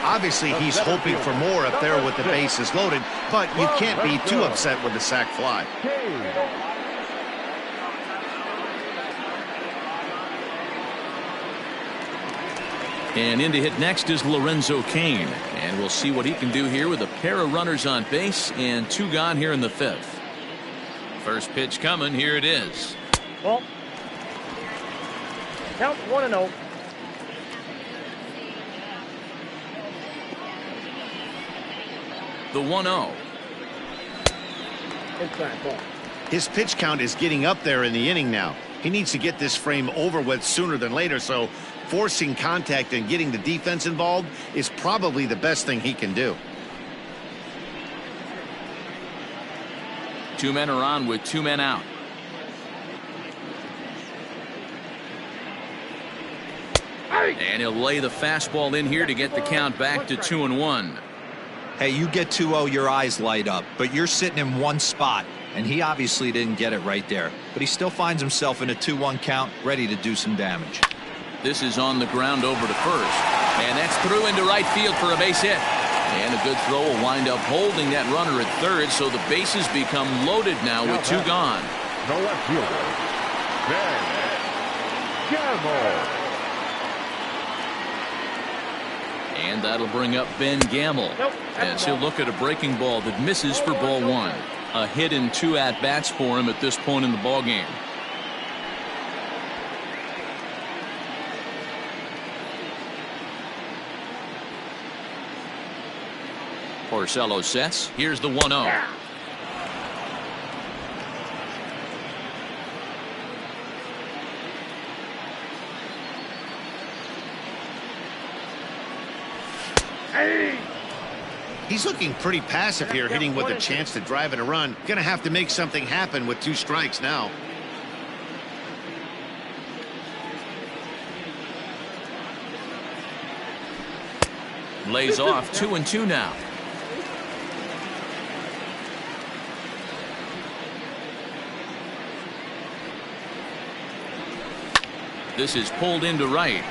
Obviously, he's hoping for more up there with the bases loaded, but you can't be too upset with the sac fly. And in to hit next is Lorenzo Cain. And we'll see what he can do here with a pair of runners on base and two gone here in the fifth. First pitch coming. Here it is. Well, count 1-0. The 1-0. Inside ball. His pitch count is getting up there in the inning now. He needs to get this frame over with sooner than later, so forcing contact and getting the defense involved is probably the best thing he can do. Two men are on with two men out. And he'll lay the fastball in here to get the count back to 2-1. Hey, you get 2-0, your eyes light up, but you're sitting in one spot, and he obviously didn't get it right there. But he still finds himself in a 2-1 count, ready to do some damage. This is on the ground over to first. And that's through into right field for a base hit. And a good throw will wind up holding that runner at third, so the bases become loaded now with two gone. The left fielder, Ben Gamble. And that'll bring up Ben Gamble as he'll look at a breaking ball that misses for ball one. A hit and two at bats for him at this point in the ball game. Porcello sets. Here's the 1-0. He's looking pretty passive here, hitting with a chance to drive in a run. Gonna have to make something happen with two strikes now. Lays off 2-2 now. This is pulled into right.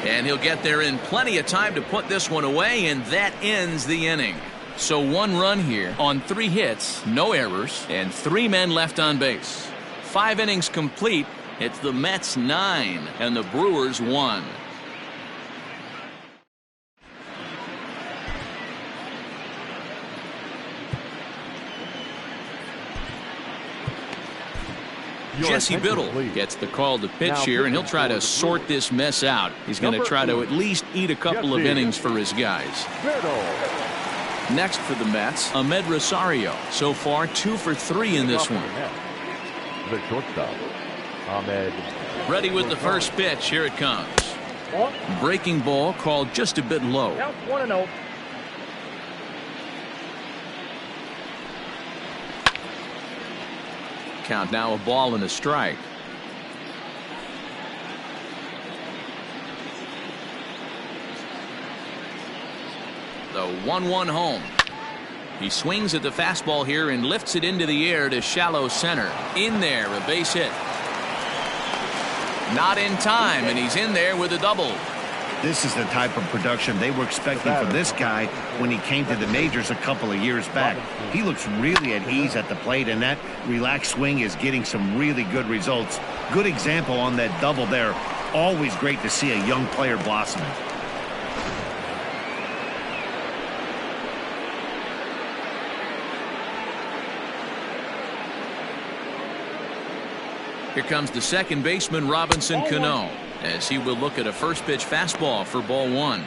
And he'll get there in plenty of time to put this one away, and that ends the inning. So one run here on 3 hits, no errors, and 3 men left on base. 5 innings complete. It's the Mets 9 and the Brewers 1. Jesse Biddle gets the call to pitch here, and he'll try to sort this mess out. He's going to try to at least eat a couple of innings for his guys. Next for the Mets, Ahmed Rosario. So far 2 for 3 in this one. The shortstop, Ahmed. Ready with the first pitch. Here it comes. Breaking ball called just a bit low. Count 1-0. Count now a ball and a strike. The 1-1 home. He swings at the fastball here and lifts it into the air to shallow center. In there, a base hit. Not in time, and he's in there with a double. This is the type of production they were expecting from this guy when he came to the majors a couple of years back. He looks really at ease at the plate, and that relaxed swing is getting some really good results. Good example on that double there. Always great to see a young player blossoming. Here comes the second baseman, Robinson Cano, as he will look at a first pitch fastball for ball one.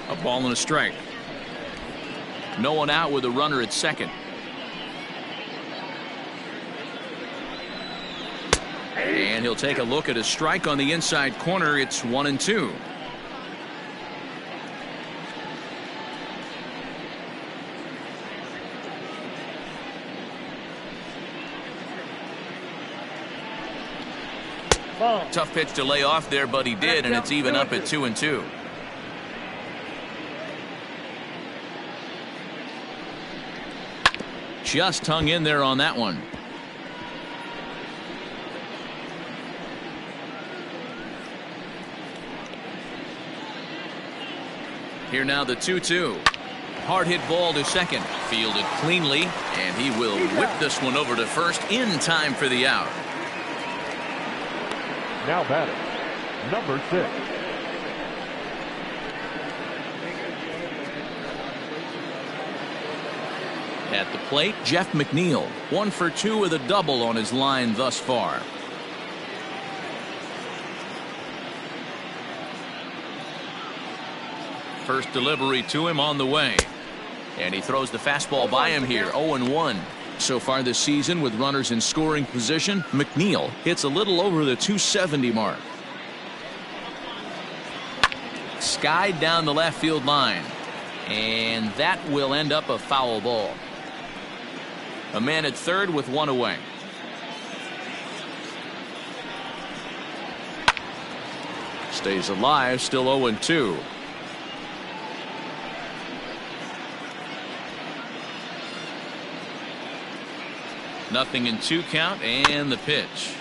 A ball and a strike. No one out with a runner at second. And he'll take a look at a strike on the inside corner. It's 1-2. Tough pitch to lay off there, but he did, and it's even up at 2-2. Just hung in there on that one. Here now the 2-2. Hard hit ball to second. Fielded cleanly, and he will whip this one over to first in time for the out. Now batting, number 6. At the plate, Jeff McNeil, 1 for 2 with a double on his line thus far. First delivery to him on the way. And he throws the fastball by him here, 0-1. So far this season with runners in scoring position, McNeil hits a little over the 270 mark. Skied down the left field line. And that will end up a foul ball. A man at third with 1 away. Stays alive, still 0-2. Nothing in 2 count, and the pitch.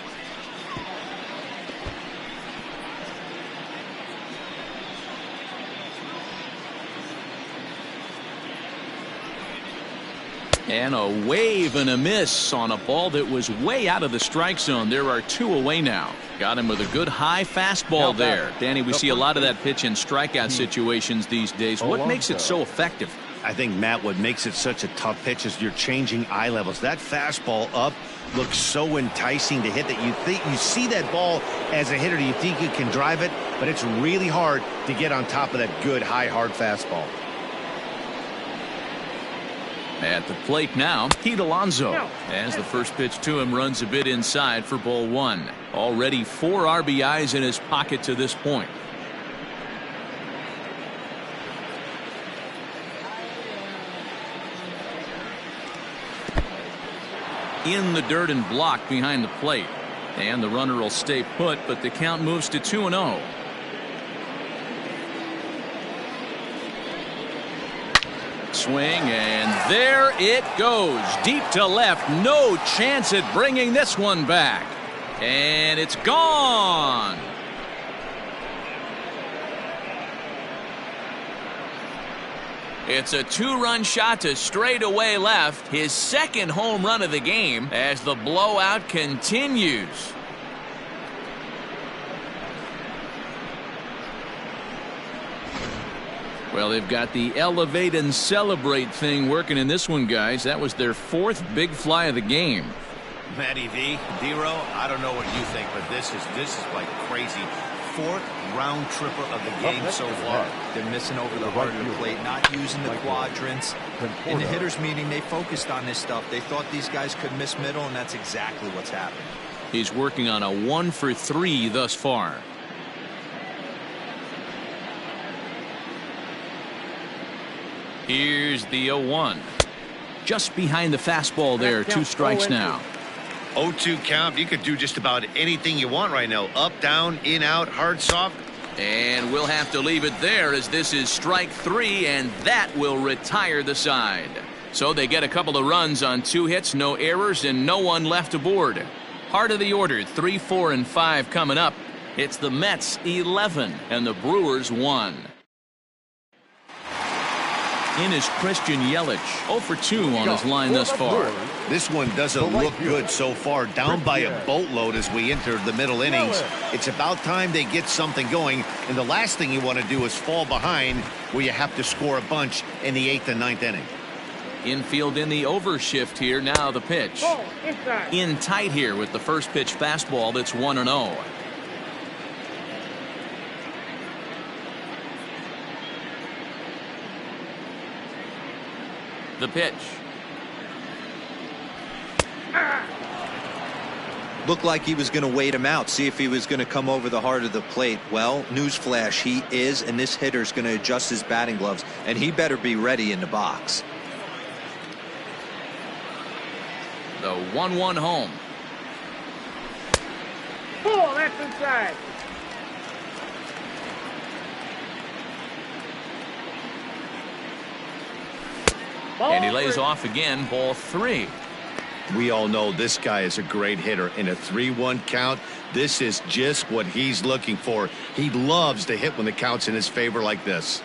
And a wave and a miss on a ball that was way out of the strike zone. There are 2 away now. Got him with a good high fastball there. Danny, we see a lot of that pitch in strikeout situations these days. What makes it so effective? I think, Matt, what makes it such a tough pitch is you're changing eye levels. That fastball up looks so enticing to hit that you see that ball as a hitter, you think you can drive it, but it's really hard to get on top of that good high hard fastball. At the plate now, Pete Alonso, as the first pitch to him runs a bit inside for ball 1. Already 4 RBIs in his pocket to this point. In the dirt and blocked behind the plate. And the runner will stay put, but the count moves to 2-0. Swing, and there it goes. Deep to left. No chance at bringing this one back. And it's gone. It's a 2-run shot to straightaway left. His second home run of the game as the blowout continues. Well, they've got the elevate and celebrate thing working in this one, guys. That was their 4th big fly of the game. Matty V, D-Row, I don't know what you think, but this is like crazy. 4th round tripper of the game so far. They're missing over the heart of the plate, not using the quadrants. In the hitters meeting, they focused on this stuff. They thought these guys could miss middle, and that's exactly what's happened. He's working on a 1 for 3 thus far. Here's the 0-1. Just behind the fastball there. 2 strikes now. 0-2 count. You could do just about anything you want right now. Up, down, in, out, hard, soft. And we'll have to leave it there as this is strike 3, and that will retire the side. So they get a couple of runs on 2 hits, no errors, and no one left aboard. Heart of the order, 3, 4, and 5 coming up. It's the Mets 11 and the Brewers 1. In is Christian Yelich, 0 for 2 on his line thus far. This one doesn't look good so far. Down by a boatload as we enter the middle innings. It's about time they get something going, and the last thing you want to do is fall behind where you have to score a bunch in the 8th and 9th inning. Infield in the overshift here. Now the pitch. In tight here with the first pitch fastball that's 1-0. The pitch. Looked like he was going to wait him out, see if he was going to come over the heart of the plate. Well, newsflash, he is, and this hitter's going to adjust his batting gloves, and he better be ready in the box. The 1-1 home. Pull, that's inside. And he lays off again, ball 3. We all know this guy is a great hitter. In a 3-1 count, this is just what he's looking for. He loves to hit when the count's in his favor like this.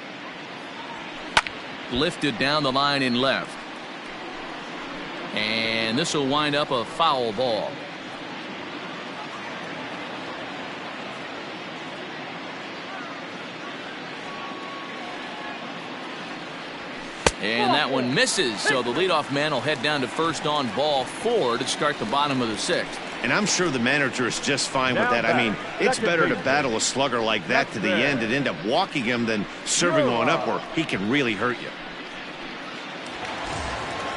Lifted down the line in left. And this will wind up a foul ball. And that one misses, so the leadoff man will head down to first on ball 4 to start the bottom of the 6th. And I'm sure the manager is just fine with that. I mean, it's better to battle a slugger like that to the end and end up walking him than serving on up where he can really hurt you.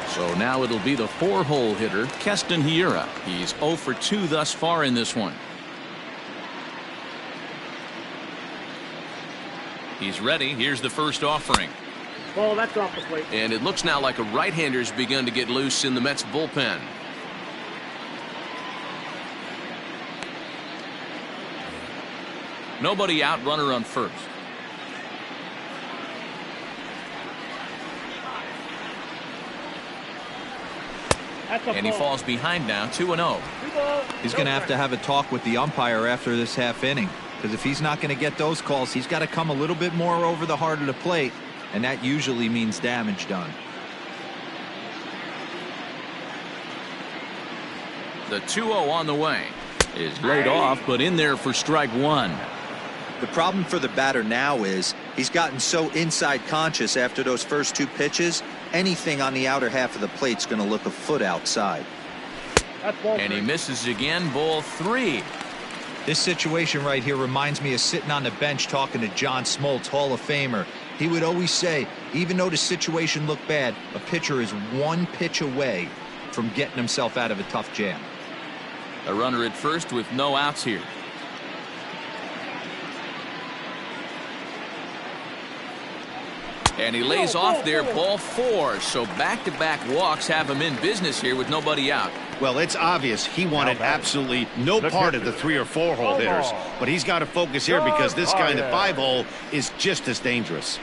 So now it'll be the 4-hole hitter, Keston Hiura. He's 0 for 2 thus far in this one. He's ready. Here's the first offering. Ball, that's off the plate. And it looks now like a right-hander's begun to get loose in the Mets bullpen. Nobody out, runner on first. And he falls behind now, 2-0. He's going to have a talk with the umpire after this half inning, because if he's not going to get those calls, he's got to come a little bit more over the heart of the plate, and that usually means damage done. The 2-0 on the way is laid off, but in there for strike 1. The problem for the batter now is he's gotten so inside conscious after those first 2 pitches. Anything on the outer half of the plate's going to look a foot outside. And he misses again, ball 3. This situation right here reminds me of sitting on the bench talking to John Smoltz, Hall of Famer. He would always say, even though the situation looked bad, a pitcher is 1 pitch away from getting himself out of a tough jam. A runner at first with no outs here. And he lays off there, ball 4. So back-to-back walks have him in business here with nobody out. Well, it's obvious he wanted absolutely no part of the 3 or 4 hole hitters, but he's got to focus here because this guy in the 5 hole is just as dangerous.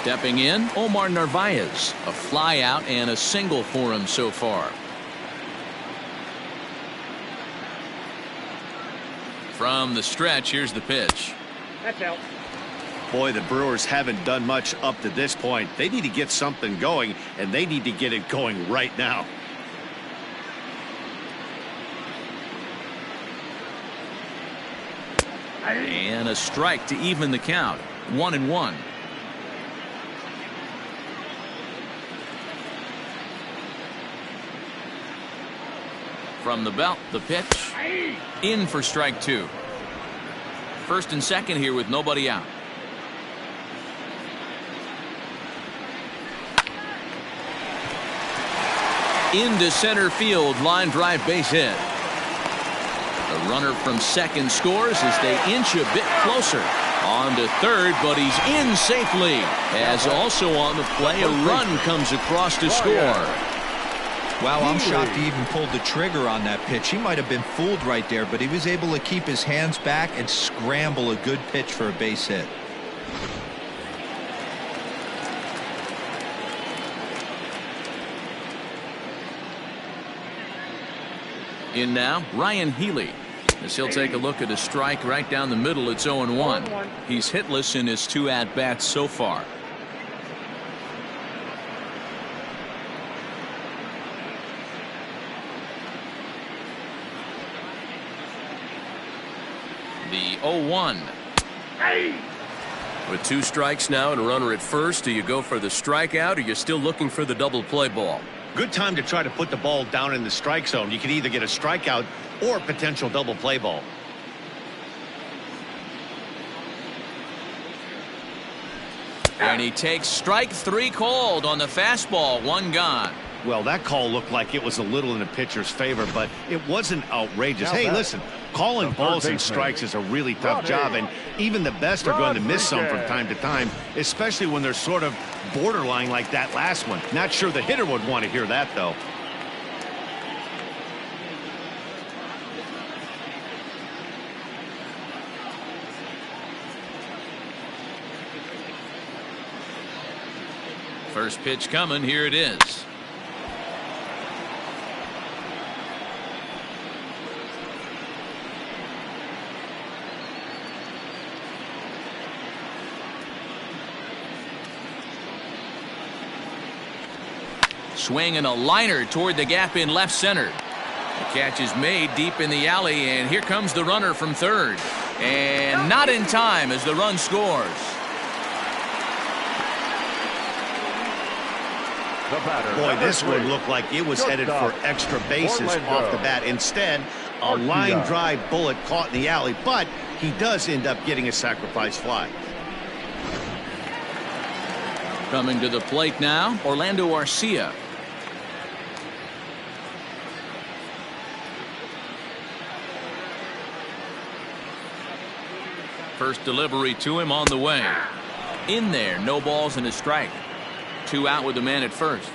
Stepping in, Omar Narvaez. A fly out and a single for him so far. From the stretch, here's the pitch. That's out. Boy, the Brewers haven't done much up to this point. They need to get something going, and they need to get it going right now. And a strike to even the count. 1-1. From the belt, the pitch. In for strike 2. First and second here with nobody out. Into center field, line drive, base hit. The runner from second scores as they inch a bit closer. On to third, but he's in safely. As also on the play, a run comes across to score. Wow, I'm shocked he even pulled the trigger on that pitch. He might have been fooled right there, but he was able to keep his hands back and scramble a good pitch for a base hit. In now, Ryan Healy. As he'll take a look at a strike right down the middle, it's 0-1. He's hitless in his 2 at-bats so far. The 0-1. With 2 strikes now and a runner at first, do you go for the strikeout or you're still looking for the double play ball? Good time to try to put the ball down in the strike zone. You can either get a strikeout or a potential double play ball. And he takes strike 3 called on the fastball. 1 gone. Well, that call looked like it was a little in the pitcher's favor, but it wasn't outrageous. Hey, listen, calling balls and strikes is a really tough job, and even the best are going to miss some from time to time, especially when they're sort of borderline like that last one. Not sure the hitter would want to hear that, though. First pitch coming. Here it is. Swinging a liner toward the gap in left center. The catch is made deep in the alley, and here comes the runner from third. And not in time as the run scores. Boy, this one looked like it was headed for extra bases off the bat. Instead, a line drive bullet caught in the alley, but he does end up getting a sacrifice fly. Coming to the plate now, Orlando Arcia. First delivery to him on the way. In there, no balls and a strike. 2 out with the man at first.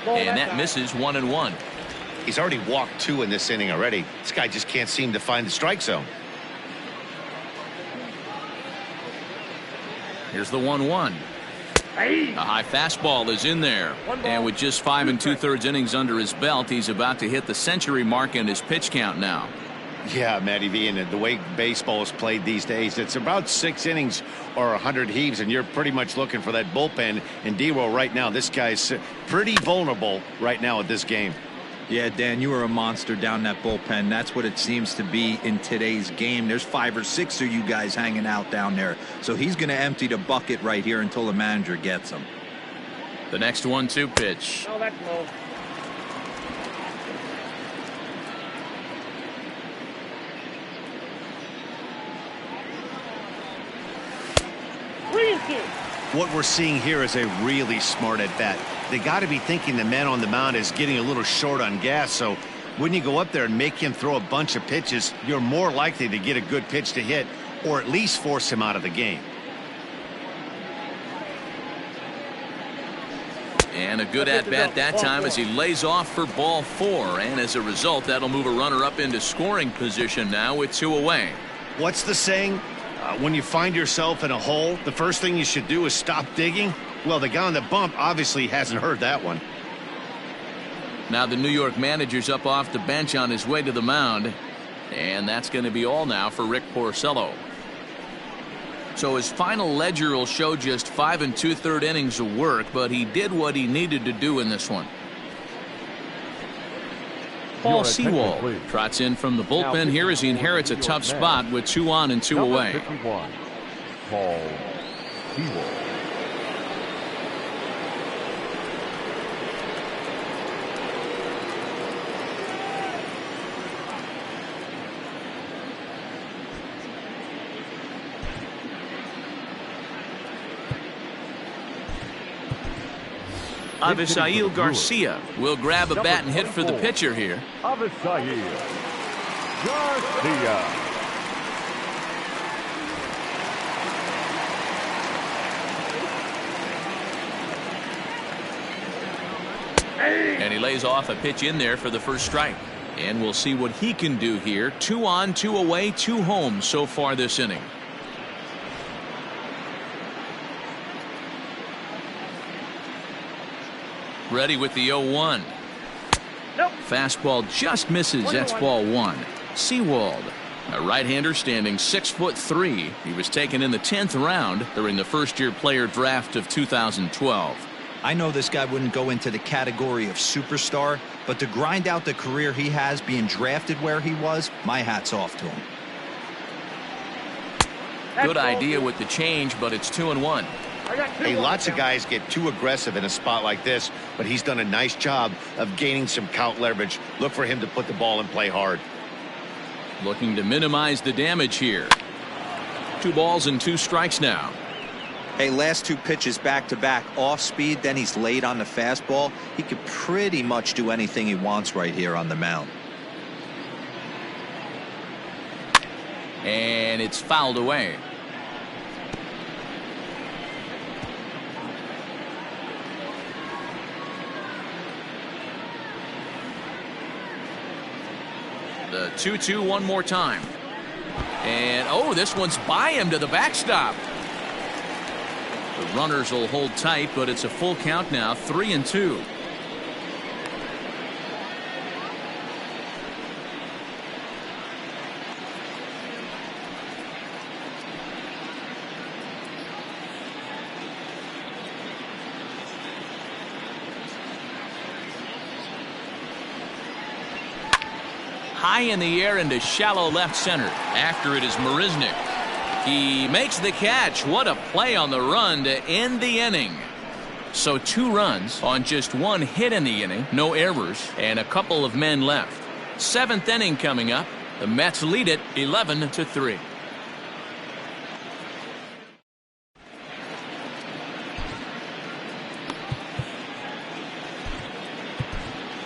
And that misses 1-1. He's already walked 2 in this inning already. This guy just can't seem to find the strike zone. Here's the 1-1. A high fastball is in there. And with just 5 2/3 innings under his belt, he's about to hit the century mark in his pitch count now. Yeah, Matty V, and the way baseball is played these days, it's about 6 innings or 100 heaves, and you're pretty much looking for that bullpen. And D-Roll right now, this guy's pretty vulnerable right now at this game. Yeah, Dan, you are a monster down that bullpen. That's what it seems to be in today's game. There's 5 or 6 of you guys hanging out down there. So he's going to empty the bucket right here until the manager gets him. The next 1-2 pitch. Oh, that's low. What we're seeing here is a really smart at-bat. They got to be thinking the man on the mound is getting a little short on gas, so when you go up there and make him throw a bunch of pitches, you're more likely to get a good pitch to hit or at least force him out of the game. And a good at-bat that time as he lays off for ball 4. And as a result, that'll move a runner up into scoring position now with 2 away. What's the saying? When you find yourself in a hole, the first thing you should do is stop digging. Well, the guy on the bump obviously hasn't heard that one. Now the New York manager's up off the bench on his way to the mound. And that's going to be all now for Rick Porcello. So his final ledger will show just 5 2/3 innings of work, but he did what he needed to do in this one. Paul Sewald trots in from the bullpen here as he inherits a tough spot with 2 on and 2 away. 51, Paul Sewald. Avisail Garcia will grab a bat and hit for the pitcher here. Avisail Garcia. And he lays off a pitch in there for the first strike. And we'll see what he can do here. 2 on, 2 away, 2 home so far this inning. Ready with the 0-1. Nope. Fastball just misses. That's ball 1. Sewald, a right-hander standing 6'3". He was taken in the 10th round during the first-year player draft of 2012. I know this guy wouldn't go into the category of superstar, but to grind out the career he has being drafted where he was, my hat's off to him. Good idea with the change, but it's 2-1. Hey, lots of guys get too aggressive in a spot like this, but he's done a nice job of gaining some count leverage. Look for him to put the ball in play hard. Looking to minimize the damage here. 2 balls and 2 strikes now. Hey, last 2 pitches back-to-back off speed, then he's late on the fastball. He could pretty much do anything he wants right here on the mound. And it's fouled away. The 2-2 one more time. And oh, this one's by him to the backstop. The runners will hold tight, but it's a full count now, 3-2. High in the air into shallow left center. After it is Marisnick. He makes the catch. What a play on the run to end the inning. So 2 runs on just 1 hit in the inning. No errors and a couple of men left. 7th inning coming up. The Mets lead it 11-3.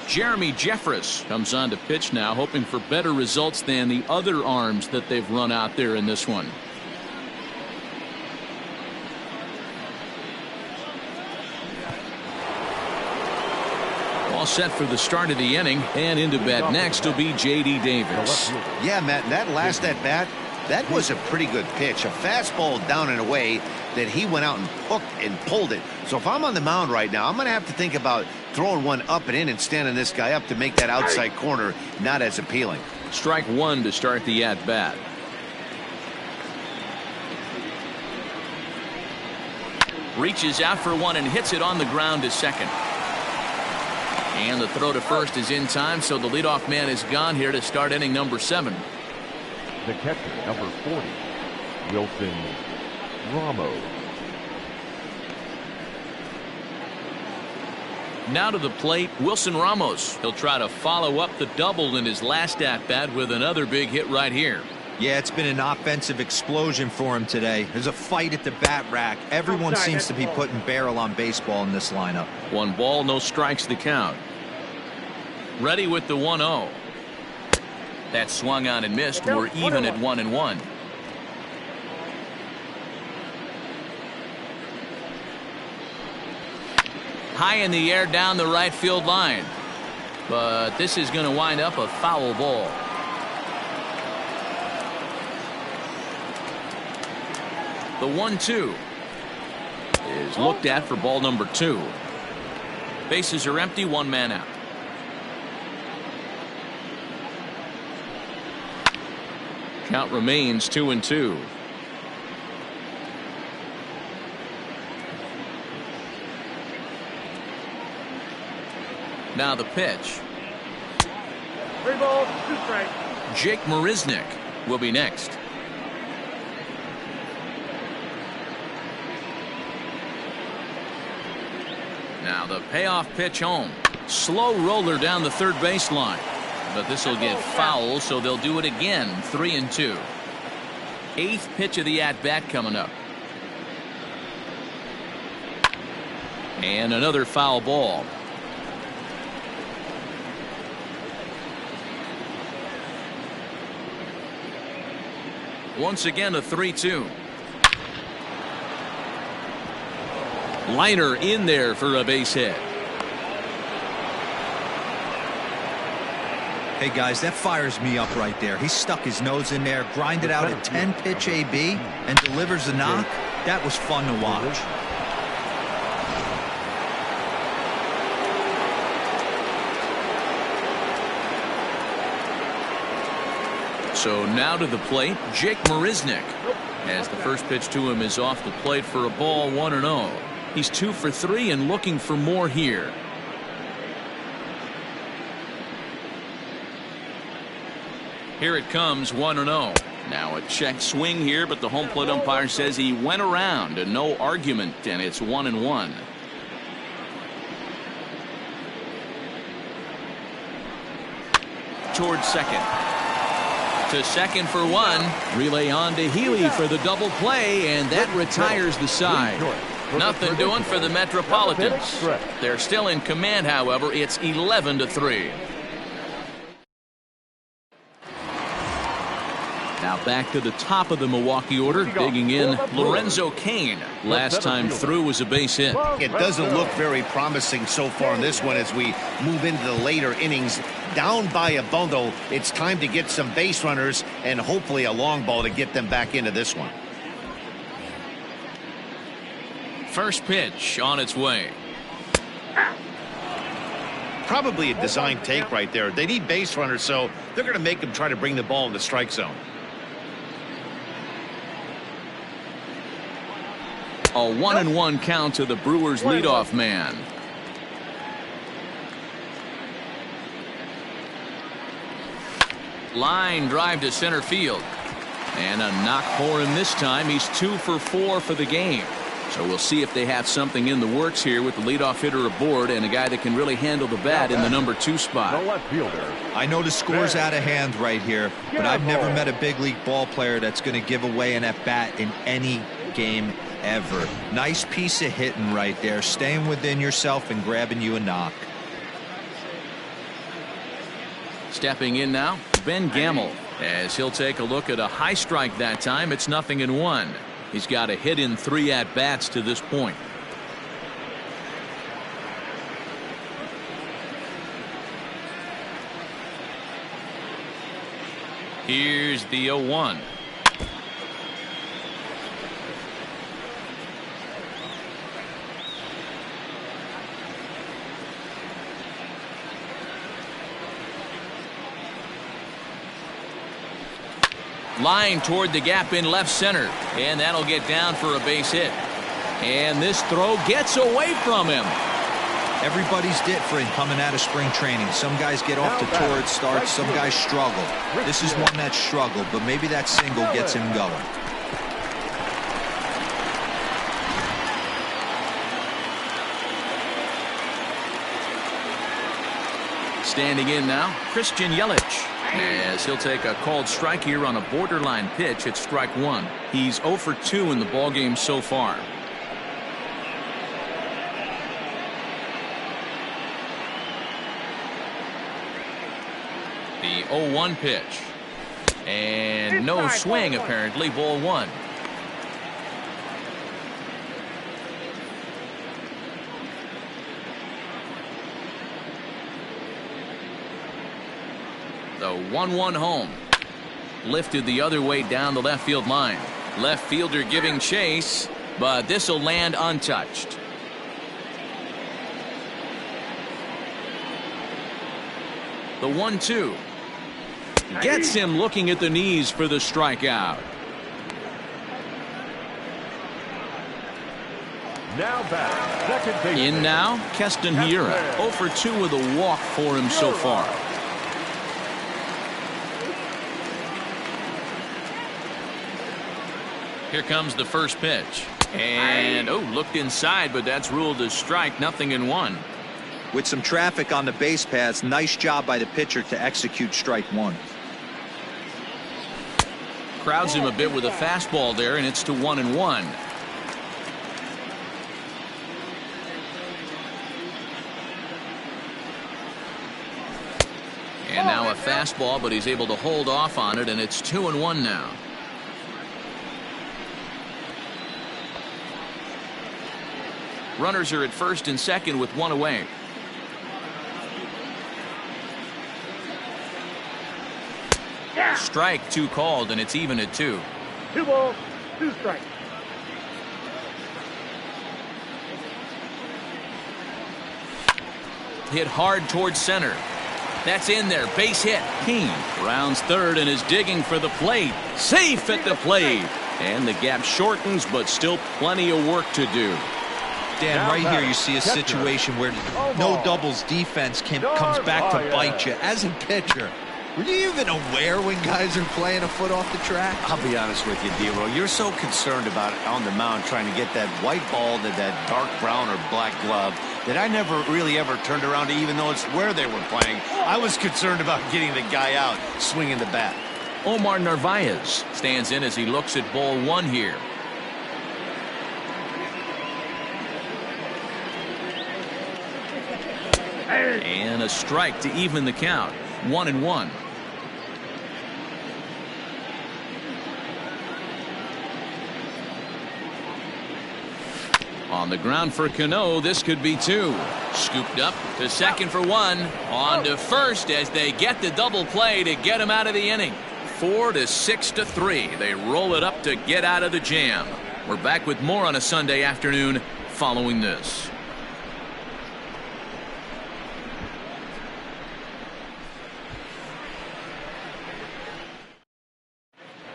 Jeremy Jeffress comes on to pitch now, hoping for better results than the other arms that they've run out there in this one. All set for the start of the inning, and into bat next will be J.D. Davis. Yeah, Matt, that last at bat, that was a pretty good pitch. A fastball down and away that he went out and hooked and pulled it. So if I'm on the mound right now, I'm going to have to think about throwing one up and in and standing this guy up to make that outside corner not as appealing. Strike 1 to start the at bat. Reaches out for one and hits it on the ground to second. And the throw to first is in time, so the leadoff man is gone here to start inning number 7. The catcher, number 40, Wilson Ramos. Now to the plate, Wilson Ramos. He'll try to follow up the double in his last at-bat with another big hit right here. Yeah, it's been an offensive explosion for him today. There's a fight at the bat rack. Everyone seems to be putting barrel on baseball in this lineup. 1 ball, no strikes to count. Ready with the 1-0. That swung on and missed. We're even at 1-1. High in the air down the right field line. But this is going to wind up a foul ball. The 1-2 is looked at for ball number 2. Bases are empty, 1 man out. Count remains 2-2. Now the pitch. 3 balls, 2 strikes. Jake Marisnick will be next. Now the payoff pitch home. Slow roller down the third baseline. But this will get foul, so they'll do it again. 3-2. 8th pitch of the at-bat coming up. And another foul ball. Once again a 3-2. Liner in there for a base hit. Hey guys, that fires me up right there. He stuck his nose in there, grinded out a 10-pitch AB, and delivers a knock. That was fun to watch. So now to the plate, Jake Marisnick. As the first pitch to him is off the plate for a ball, 1-0. He's 2 for 3 and looking for more here. Here it comes, 1-0. Now a check swing here, but the home plate umpire says he went around and no argument, and it's 1-1. Towards second. to second for one. Relay on to Healy for the double play, and that retires the side. Nothing doing for the Metropolitans. They're still in command, however. It's 11-3. Now back to the top of the Milwaukee order, digging in Lorenzo Cain. Last time through was a base hit. It doesn't look very promising so far in this one as we move into the later innings. Down by a bundle, it's time to get some base runners and hopefully a long ball to get them back into this one. First pitch on its way. Probably a design take right there. They need base runners, so they're going to make them try to bring the ball in the strike zone. A 1-1 count to the Brewers leadoff man. Line drive to center field. And a knock for him this time. He's 2 for 4 for the game. So we'll see if they have something in the works here with the leadoff hitter aboard and a guy that can really handle the bat in the number 2 spot. I know the score's out of hand right here, but I've never met a big league ball player that's going to give away an at-bat in any game ever. Nice piece of hitting right there, staying within yourself and grabbing you a knock. Stepping in now, Ben Gamel, as he'll take a look at a high strike that time. It's 0-1. He's got a hit in 3 at-bats to this point. Here's the 0-1. Line toward the gap in left center, and that'll get down for a base hit. And this throw gets away from him. Everybody's different coming out of spring training. Some guys get off to torrid starts, some guys struggle. This is one that struggled, but maybe that single gets him going. Standing in now, Christian Yelich, as he'll take a called strike here on a borderline pitch at strike 1. He's 0 for 2 in the ballgame so far. The 0-1 pitch. And no swing, apparently. Ball 1. The 1-1 home. Lifted the other way down the left field line. Left fielder giving chase, but this will land untouched. The 1-2 gets him looking at the knees for the strikeout. Now back, second baseman. In now, Keston Hiura, 0 for 2 with a walk for him so far. Here comes the first pitch. And, looked inside, but that's ruled as strike. 0-1. With some traffic on the base paths, nice job by the pitcher to execute strike 1. Crowds him a bit with a fastball there, and it's to 1-1. And now a fastball, but he's able to hold off on it, and it's 2-1 now. Runners are at first and second with 1 away. Strike 2 called, and it's even at 2. 2 balls, 2 strikes. Hit hard towards center. That's in there. Base hit. King rounds third and is digging for the plate. Safe at the plate. And the gap shortens, but still plenty of work to do. Dan, right here you see a situation where no doubles defense comes back to bite you. As a pitcher, were you even aware when guys are playing a foot off the track? I'll be honest with you, D-Roll. You're so concerned about on the mound trying to get that white ball to that dark brown or black glove that I never really ever turned around to even notice where they were playing. I was concerned about getting the guy out swinging the bat. Omar Narvaez stands in as he looks at ball one here. And a strike to even the count. 1-1. On the ground for Cano, this could be two. Scooped up to second for one. On to first as they get the double play to get him out of the inning. 4 to 6 to 3. They roll it up to get out of the jam. We're back with more on a Sunday afternoon following this.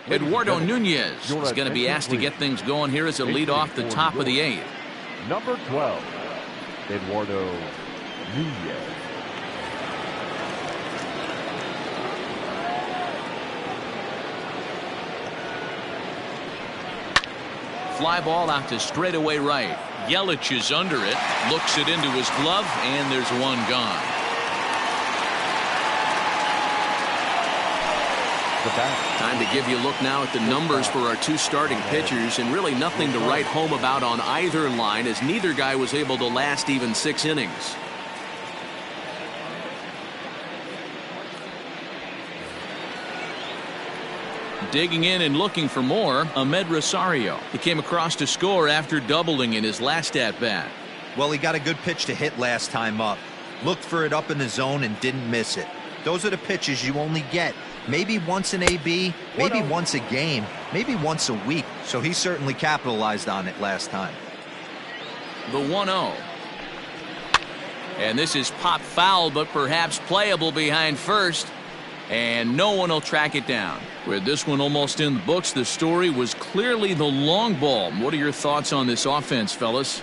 Eduardo Nunez is going to be asked to get things going here as a lead off the top of the 8th. Number 12, Eduardo Nunez. Fly ball out to straightaway right. Yelich is under it, looks it into his glove, and there's one gone. Time to give you a look now at the numbers for our two starting pitchers, and really nothing to write home about on either line, as neither guy was able to last even 6 innings. Digging in and looking for more, Ahmed Rosario. He came across to score after doubling in his last at-bat. Well, he got a good pitch to hit last time up. Looked for it up in the zone and didn't miss it. Those are the pitches you only get maybe once in AB, maybe once a game, maybe once a week. So he certainly capitalized on it last time. The 1-0. And this is pop foul, but perhaps playable behind first. And no one will track it down. With this one almost in the books, the story was clearly the long ball. What are your thoughts on this offense, fellas?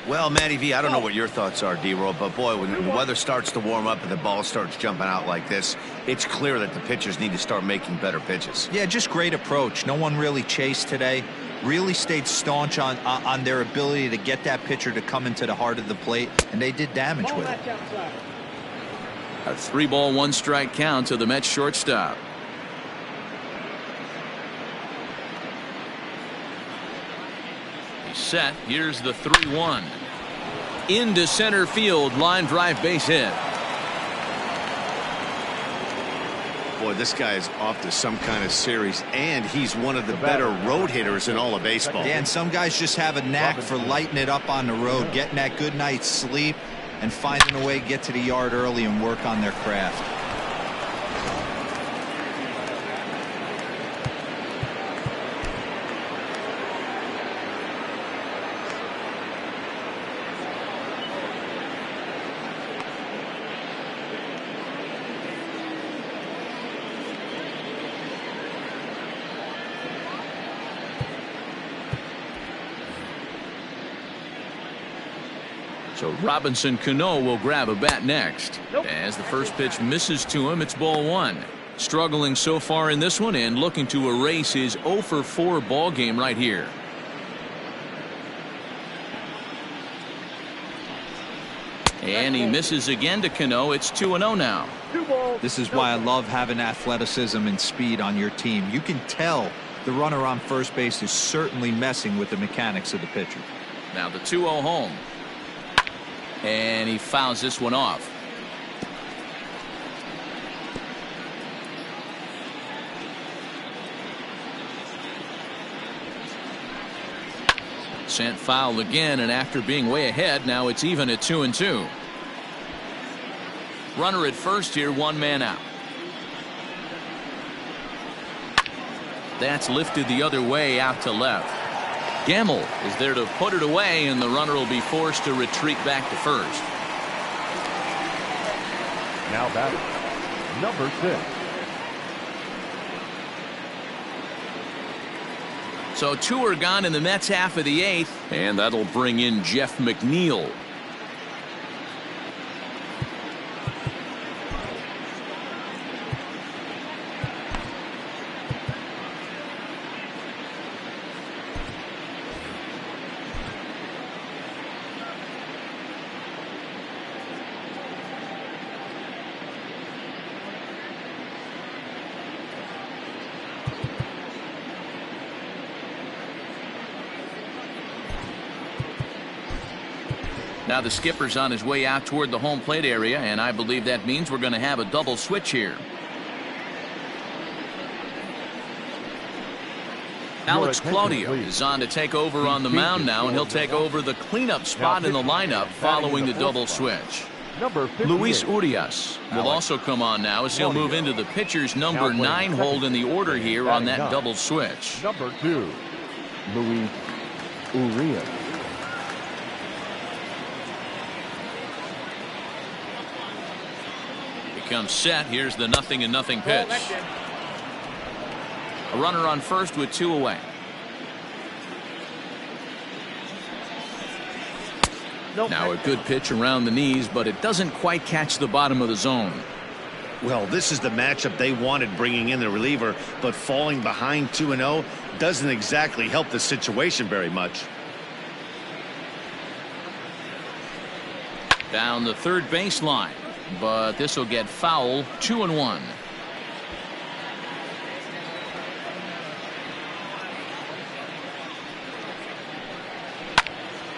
Well, Matty V, I don't know what your thoughts are, D-Roll, but boy, when the weather starts to warm up and the ball starts jumping out like this, it's clear that the pitchers need to start making better pitches. Yeah, just great approach. No one really chased today. Really stayed staunch on their ability to get that pitcher to come into the heart of the plate, and they did damage with it. A 3-ball, 1-strike count to the Mets shortstop. He's set. Here's the 3-1. Into center field, line drive, base hit. Boy, this guy is off to some kind of series, and he's one of the better road hitters in all of baseball. Dan, some guys just have a knack for lighting it up on the road, getting that good night's sleep, and finding a way to get to the yard early and work on their craft. So Robinson Cano will grab a bat next. As the first pitch misses to him, it's ball 1. Struggling so far in this one and looking to erase his 0 for 4 ball game right here. And he misses again to Cano. It's 2-0 now. This is why I love having athleticism and speed on your team. You can tell the runner on first base is certainly messing with the mechanics of the pitcher. Now the 2-0 home. And he fouls this one off. Sent foul again, and after being way ahead, now it's even at 2-2. Runner at first here, 1 man out. That's lifted the other way out to left. Gamble is there to put it away, and the runner will be forced to retreat back to first. Now batting, number 6. So 2 are gone in the Mets half of the 8th, and that'll bring in Jeff McNeil. Now the skipper's on his way out toward the home plate area, and I believe that means we're going to have a double switch here. Alex Claudio is on to take over on the mound now, and he'll take over the cleanup spot in the lineup following the double switch. Luis Urias will also come on now as he'll move into the pitcher's number 9 hold in the order here on that double switch. Number 2, Luis Urias. Becomes set. Here's the 0-0 pitch. A runner on first with 2 away. Now a good pitch around the knees, but it doesn't quite catch the bottom of the zone. Well, this is the matchup they wanted, bringing in the reliever, but falling behind 2-0 doesn't exactly help the situation very much. Down the third baseline, but this will get foul. 2-1.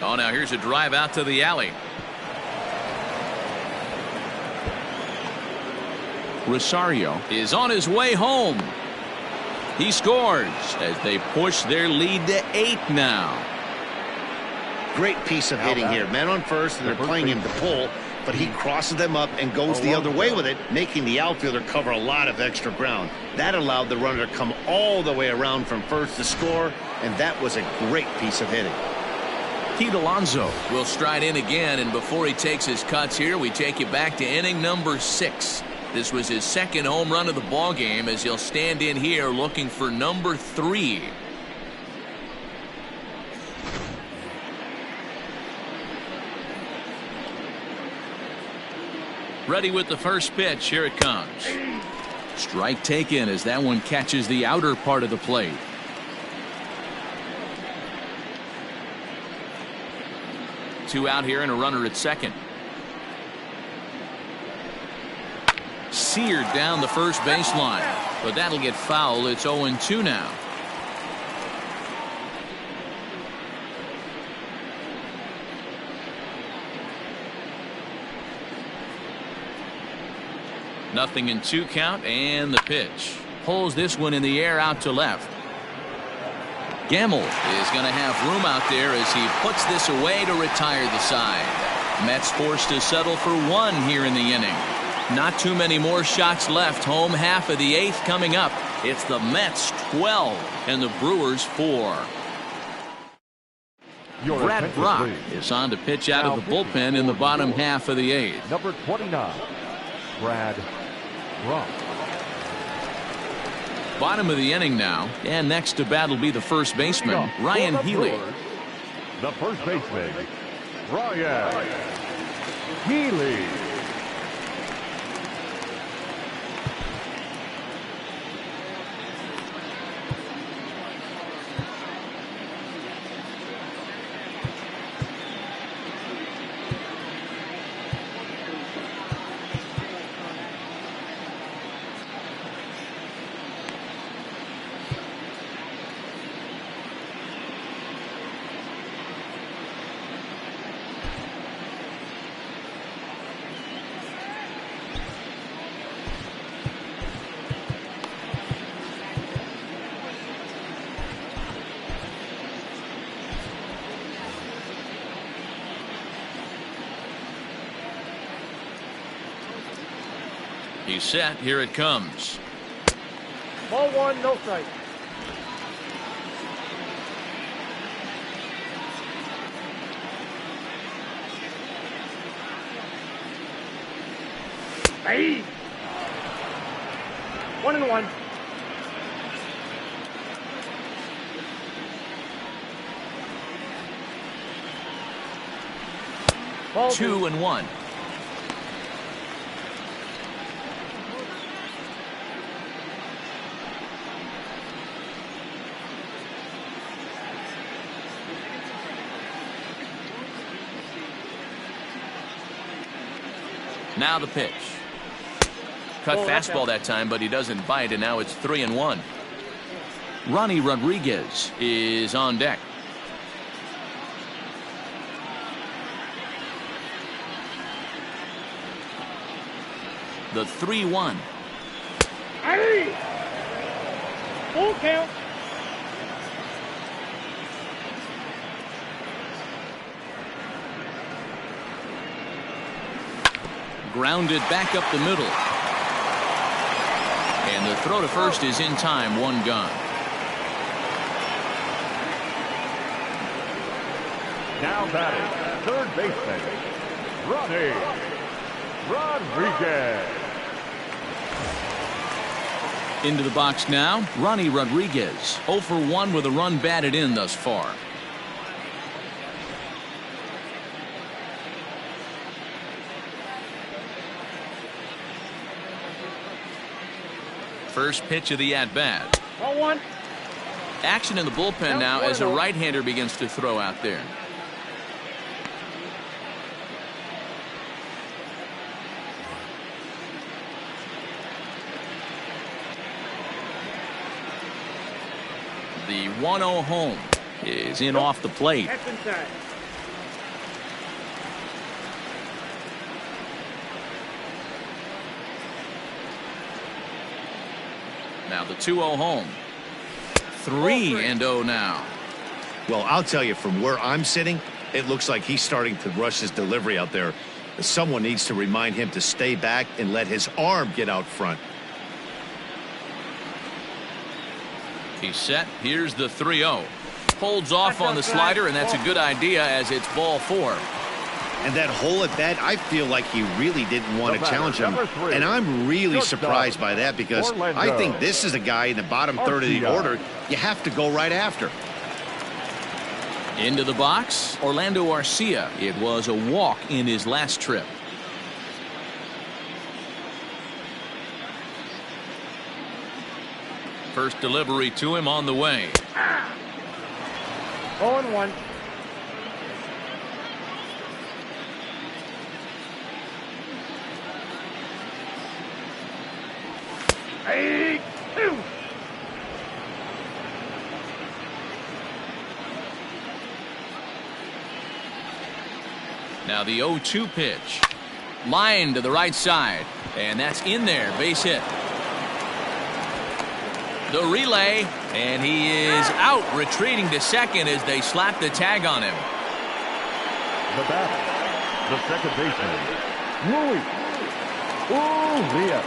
Oh, now here's a drive out to the alley. Rosario is on his way home. He scores as they push their lead to 8 now. Great piece of hitting here. Man on first, and they're playing him to pull, but he crosses them up and goes the other way with it, making the outfielder cover a lot of extra ground. That allowed the runner to come all the way around from first to score, and that was a great piece of hitting. Pete Alonso will stride in again, and before he takes his cuts here, we take you back to inning number 6. This was his second home run of the ball game as he'll stand in here looking for number 3. Ready with the first pitch. Here it comes. Strike taken as that one catches the outer part of the plate. Two out here and a runner at second. Seared down the first baseline, but that'll get foul. It's 0-2 now. Nothing in 2 count, and the pitch pulls this one in the air out to left. Gamble is going to have room out there as he puts this away to retire the side. Mets forced to settle for 1 here in the inning. Not too many more shots left. Home half of the 8th coming up. It's the Mets 12 and the Brewers 4. Brad Brock is on to pitch out of the bullpen in the bottom half of the 8th. Number 29, Brad Brock. Bottom of the inning now, and next to bat will be the first baseman, Ryan Healy. The first baseman, Ryan Healy. He's set. Here it comes. Ball 1, no strike. Hey! 1-1. Ball 2-1. Now the pitch. Cut fastball that time, but he doesn't bite, and now it's 3-1. Ronnie Rodriguez is on deck. The 3-1. Hey! Full count. Grounded back up the middle. And the throw to first is in time, 1 gone. Now batting, third baseman, Ronnie Rodriguez. Into the box now, Ronnie Rodriguez. 0 for 1 with a run batted in thus far. First pitch of the at-bat. 0-1. Action in the bullpen now as a right-hander begins to throw out there. The 1-0 home is in off the plate. That's inside. Now the 2-0 home. 3-0 now. Well, I'll tell you, from where I'm sitting, it looks like he's starting to rush his delivery out there. Someone needs to remind him to stay back and let his arm get out front. He's set. Here's the 3-0. Holds off on the slider, and that's a good idea as it's ball 4. And that hole at bat, I feel like he really didn't want to challenge him. And I'm really surprised by that, because I think this is a guy in the bottom third of the order you have to go right after. Into the box, Orlando Arcia. It was a walk in his last trip. First delivery to him on the way. 0-1. Hey, 2. Now the 0-2 pitch. Line to the right side. And that's in there. Base hit. The relay. And he is out, retreating to second as they slap the tag on him. The batter, the second baseman, Luis Urias.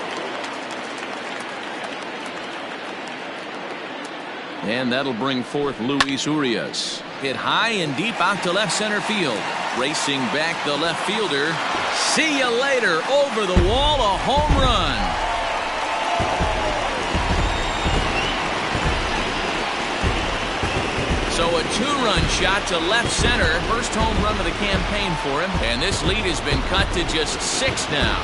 And that'll bring forth Luis Urias. Hit high and deep out to left center field. Racing back the left fielder. See you later. Over the wall, a home run. So a 2-run shot to left center. First home run of the campaign for him. And this lead has been cut to just 6 now.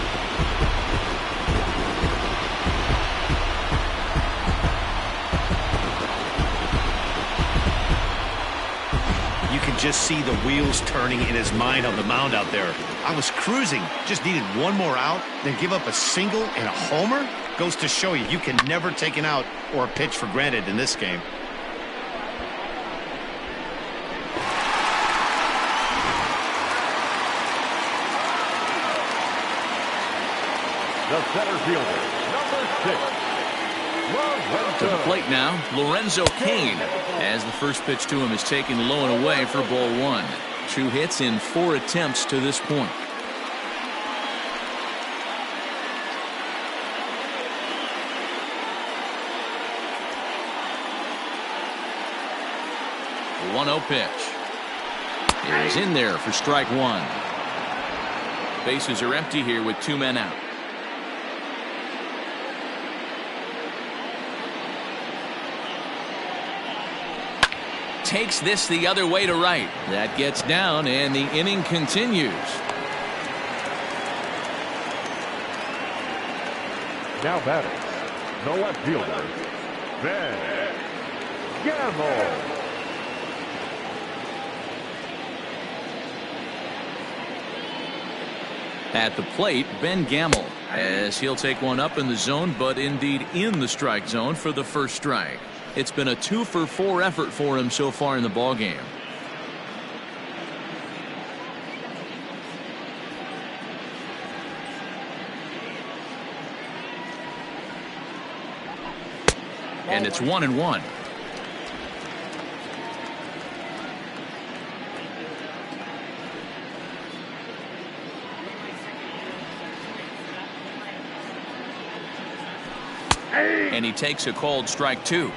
You can just see the wheels turning in his mind on the mound out there. I was cruising, just needed one more out, then give up a single and a homer? Goes to show you, you can never take an out or a pitch for granted in this game. The center fielder, number 6. To the plate now, Lorenzo Cain, as the first pitch to him is taken low and away for ball 1. 2 hits in 4 attempts to this point. The 1-0 pitch is in there for strike 1. Bases are empty here with 2 men out. Takes this the other way to right. That gets down, and the inning continues. Now batting, the left fielder, Ben Gamble. At the plate, Ben Gamble, as he'll take one up in the zone, but indeed in the strike zone for the first strike. It's been a 2-for-4 effort for him so far in the ballgame. And it's 1-1. And he takes a called strike 2.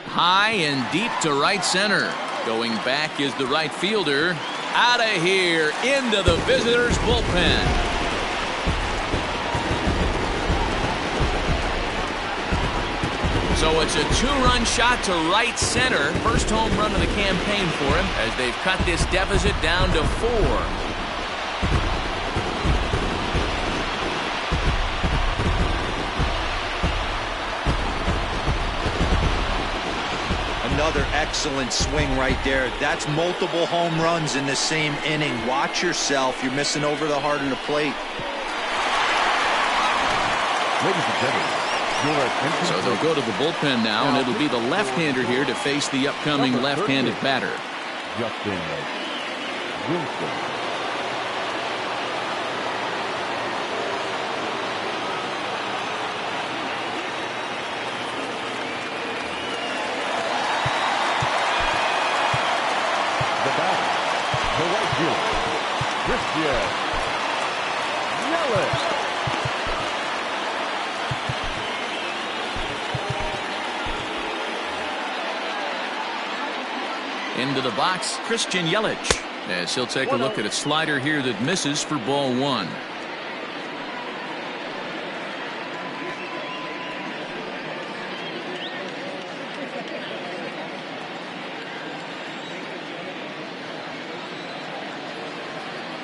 High and deep to right center. Going back is the right fielder. Out of here into the visitors' bullpen. So it's a 2-run shot to right center. First home run of the campaign for him as they've cut this deficit down to 4. Another excellent swing right there. That's multiple home runs in the same inning. Watch yourself. You're missing over the heart of the plate. Ladies and gentlemen, your attention. So they'll go to the bullpen now, and it'll be the left-hander here to face the upcoming left-handed batter. Justin Wilson. The batter, the right fielder, Christian Yelich. Into the box, Christian Yelich, as he'll take a look at a slider here that misses for ball 1.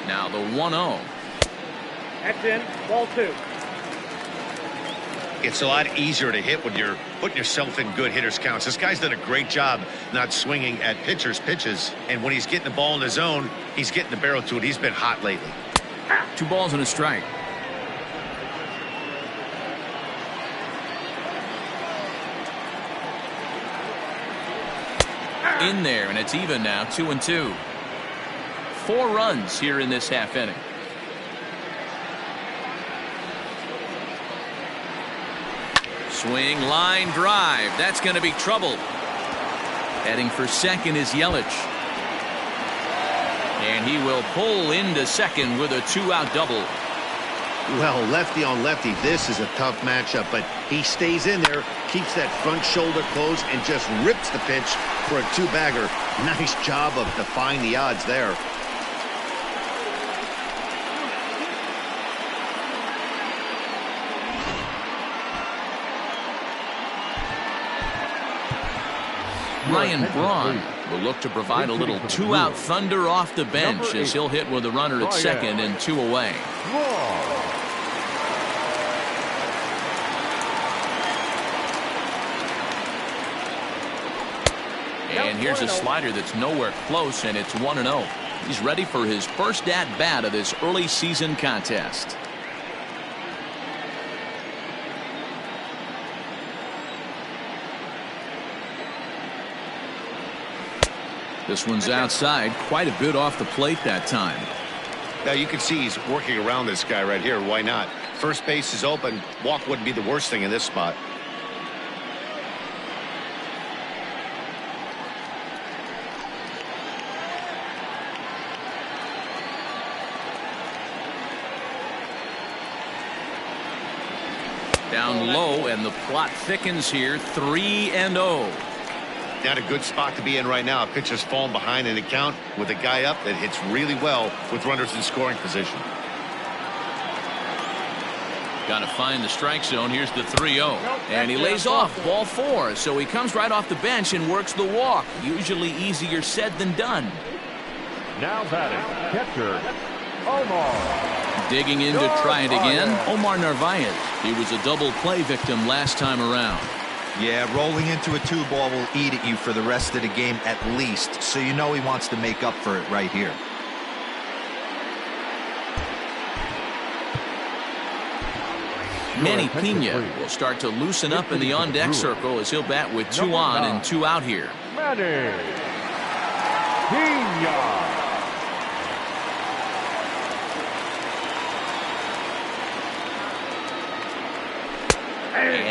Now the 1-0. That's in. Ball 2. It's a lot easier to hit when you're putting yourself in good hitters' counts. This guy's done a great job not swinging at pitchers' pitches. And when he's getting the ball in the zone, he's getting the barrel to it. He's been hot lately. 2 balls and a strike. In there, and it's even now, 2-2. 4 runs here in this half inning. Swing, line drive. That's going to be trouble. Heading for second is Yelich. And he will pull into second with a 2-out double. Well, lefty on lefty, this is a tough matchup, but he stays in there, keeps that front shoulder closed, and just rips the pitch for a 2-bagger. Nice job of defying the odds there. Ryan Braun will look to provide a little 2-out thunder off the bench as he'll hit with a runner at second and 2 away. And here's a slider that's nowhere close, and it's 1-0. He's ready for his first at-bat of this early season contest. This one's outside, quite a bit off the plate that time. Now you can see he's working around this guy right here. Why not? First base is open. Walk wouldn't be the worst thing in this spot. Down low, and the plot thickens here, 3-0. Not a good spot to be in right now. Pitcher's falling behind in the count with a guy up that hits really well with runners in scoring position. Got to find the strike zone. Here's the 3-0. And he lays off ball 4. So he comes right off the bench and works the walk. Usually easier said than done. Now batting, catcher, Omar. Digging in to try it again, Omar Narvaez. He was a double play victim last time around. Yeah, rolling into a 2-ball will eat at you for the rest of the game at least, so you know he wants to make up for it right here. Manny Pena will start to loosen up in the on-deck circle as he'll bat with 2 on and 2 out here. Manny Pena.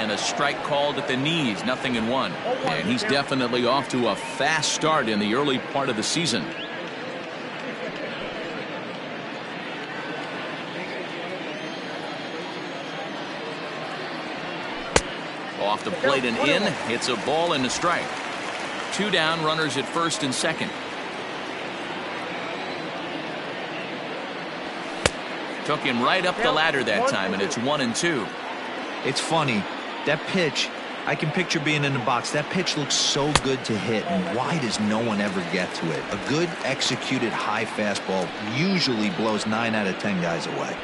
And a strike called at the knees, 0-1. And he's definitely off to a fast start in the early part of the season. Off the plate and in. It's a ball and a strike. 2 down, runners at first and second. Took him right up the ladder that time, and it's 1-2. It's funny. That pitch, I can picture being in the box. That pitch looks so good to hit, and why does no one ever get to it? A good executed high fastball usually blows 9 out of 10 guys away.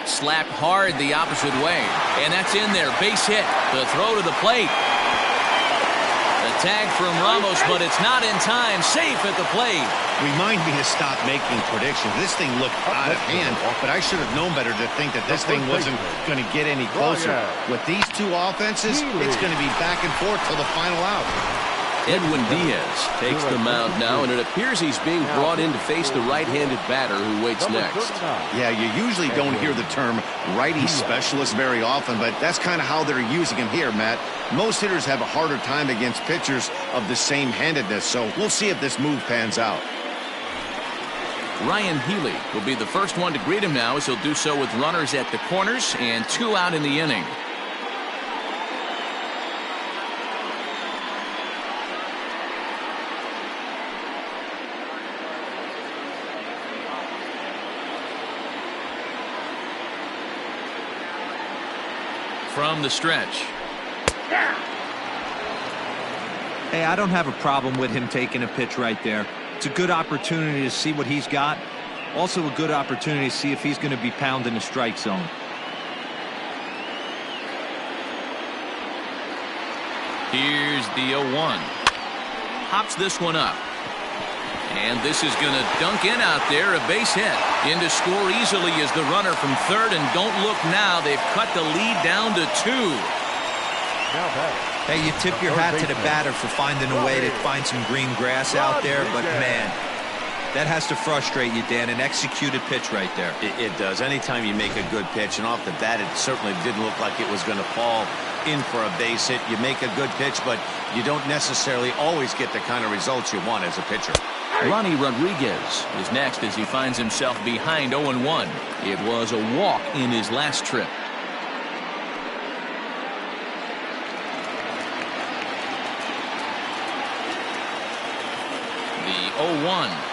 Slapped hard the opposite way, and that's in there. Base hit. The throw to the plate. The tag from Ramos, but it's not in time. Safe at the plate. Remind me to stop making predictions. This thing looked out of hand, but I should have known better to think that this thing wasn't going to get any closer. With these two offenses, it's going to be back and forth till the final out. Edwin Diaz takes the mound now, and it appears he's being brought in to face the right-handed batter who waits next. Yeah, you usually don't hear the term righty specialist very often, but that's kind of how they're using him here, Matt. Most hitters have a harder time against pitchers of the same handedness, so we'll see if this move pans out. Ryan Healy will be the first one to greet him now, as he'll do so with runners at the corners and 2 out in the inning. From the stretch. Hey, I don't have a problem with him taking a pitch right there. It's a good opportunity to see what he's got. Also a good opportunity to see if he's going to be pounding the strike zone. Here's the 0-1. Hops this one up. And this is going to dunk in out there, a base hit. In to score easily is the runner from third, and don't look now, they've cut the lead down to 2. Hey, you tip your hat to the batter for finding a way to find some green grass out there, but man, that has to frustrate you, Dan. An executed pitch right there. It does. Anytime you make a good pitch, and off the bat, it certainly didn't look like it was going to fall in for a base hit. You make a good pitch, but you don't necessarily always get the kind of results you want as a pitcher. Ronnie Rodriguez is next as he finds himself behind 0-1. It was a walk in his last trip. The 0-1.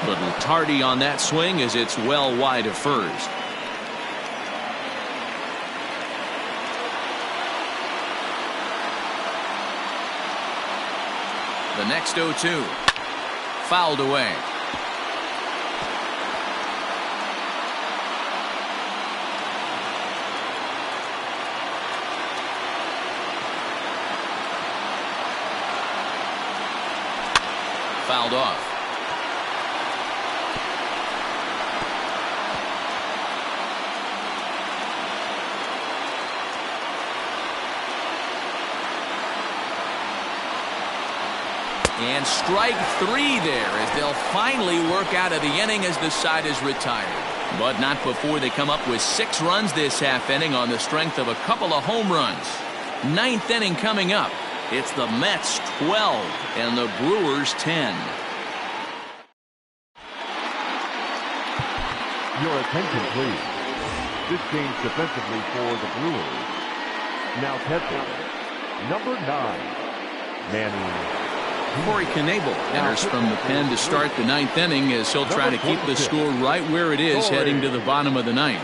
Little tardy on that swing as it's well wide of first. The next 0-2. Fouled away. Fouled off. And strike 3 there as they'll finally work out of the inning as the side is retired. But not before they come up with 6 runs this half inning on the strength of a couple of home runs. 9th inning coming up. It's the Mets 12 and the Brewers 10. Your attention, please. This change defensively for the Brewers. Now testing. Number 9, Manny. Corey Knebel enters from the pen to start the 9th inning as he'll try to keep the score right where it is heading to the bottom of the 9th.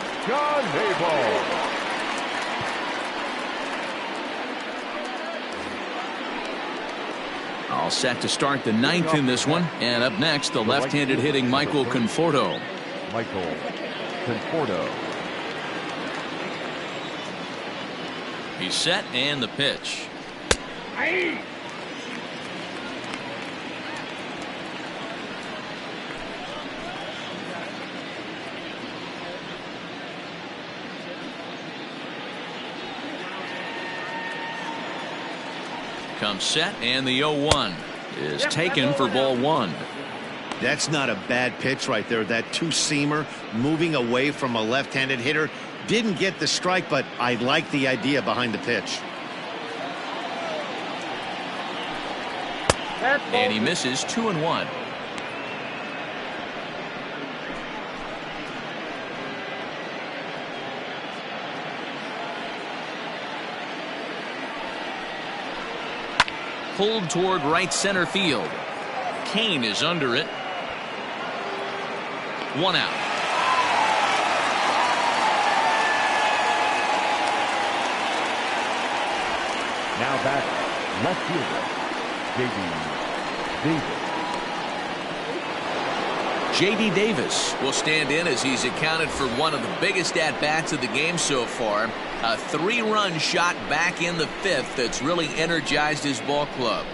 All set to start the 9th in this one. And up next, the left-handed hitting Michael Conforto. Michael Conforto. He's set and the pitch. Comes set and the 0-1 is taken for ball 1. That's not a bad pitch right there. That two-seamer moving away from a left-handed hitter. Didn't get the strike, but I like the idea behind the pitch. And he misses 2-1. Pulled toward right center field. Kane is under it. 1 out. Now back, left fielder, J.D. Davis will stand in as he's accounted for one of the biggest at-bats of the game so far. A 3-run shot back in the 5th that's really energized his ball club.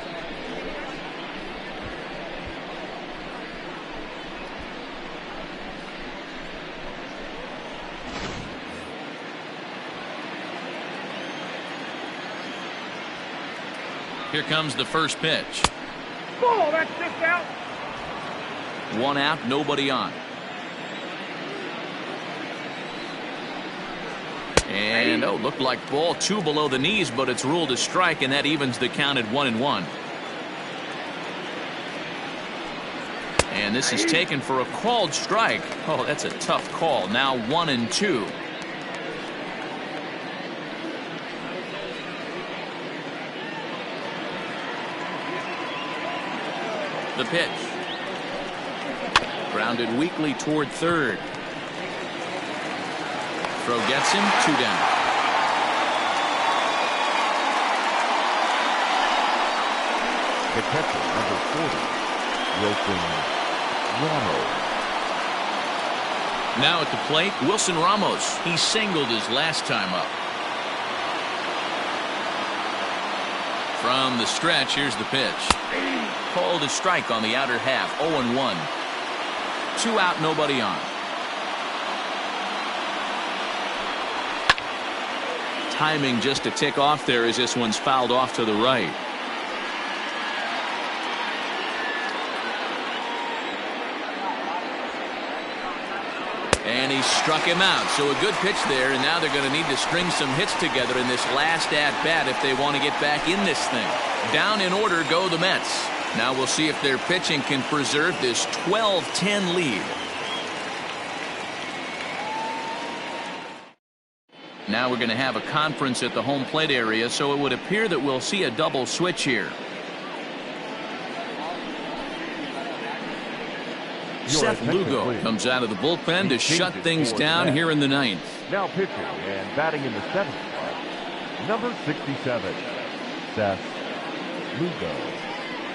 Here comes the first pitch. Ball, that's just out. 1 out, nobody on. And looked like ball 2 below the knees, but it's ruled a strike, and that evens the count at 1-1. And this is taken for a called strike. Oh, that's a tough call. Now 1-2. The pitch. Grounded weakly toward third. Throw gets him, 2 down. The catcher, number 40, Ramos. Now at the plate, Wilson Ramos. He singled his last time up. From the stretch, here's the pitch. Called a strike on the outer half, 0-1. 2 out, nobody on. Timing just a tick off there as this one's fouled off to the right. And he struck him out. So a good pitch there, and now they're going to need to string some hits together in this last at-bat if they want to get back in this thing. Down in order go the Mets. Now we'll see if their pitching can preserve this 12-10 lead. Now we're going to have a conference at the home plate area, so it would appear that we'll see a double switch here. Seth Lugo comes out of the bullpen to shut things down here in the 9th. Now pitching and batting in the 7th spot, number 67, Seth Lugo.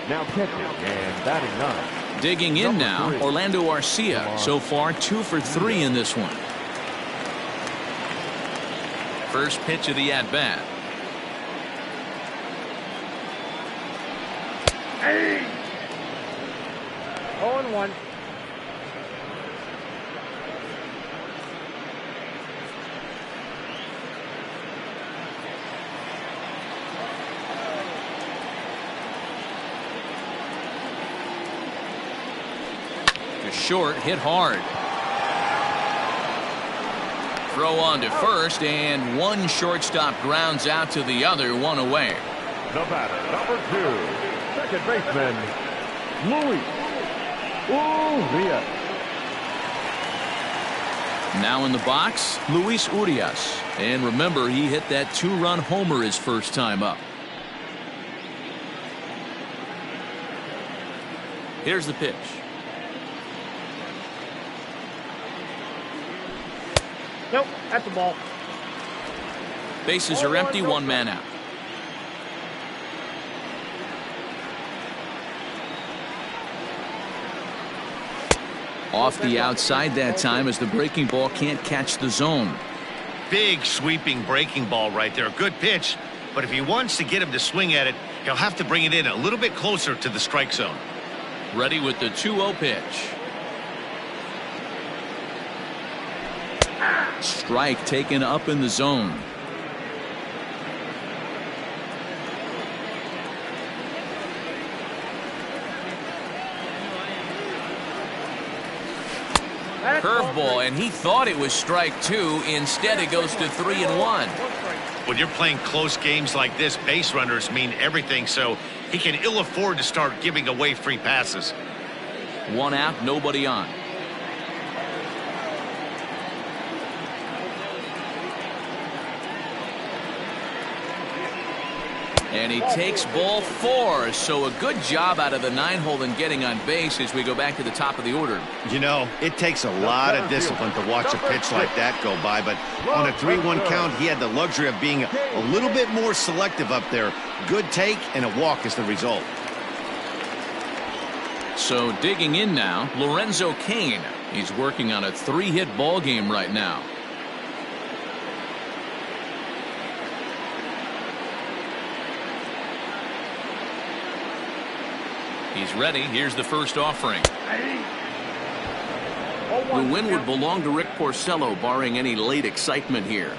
Now pitching and batting 9. Digging in now, Orlando Arcia. So far 2 for 3 in this one. First pitch of the at-bat. Hey! 0-1. To short, hit hard. Throw on to first, and one shortstop grounds out to the other, 1 away. The batter, number 2, second baseman, Luis Urias. Now in the box, Luis Urias. And remember, he hit that 2-run homer his first time up. Here's the pitch. Nope, that's the ball. Bases are empty, 1 man out. Off the outside that time as the breaking ball can't catch the zone. big sweeping breaking ball right there. A good pitch, but if he wants to get him to swing at it, he'll have to bring it in a little bit closer to the strike zone. Ready with the 2-0 pitch. Strike taken up in the zone. Curveball, and he thought it was strike 2. Instead, it goes to 3-1. When you're playing close games like this, base runners mean everything, so he can ill afford to start giving away free passes. 1 out, nobody on. And he takes ball 4, so a good job out of the 9-hole in getting on base as we go back to the top of the order. You know, it takes a lot of discipline to watch a pitch like that go by, but on a 3-1 count, he had the luxury of being a little bit more selective up there. Good take and a walk is the result. So digging in now, Lorenzo Cain. He's working on a 3-hit ball game right now. He's ready. Here's the first offering. The win would belong to Rick Porcello, barring any late excitement here.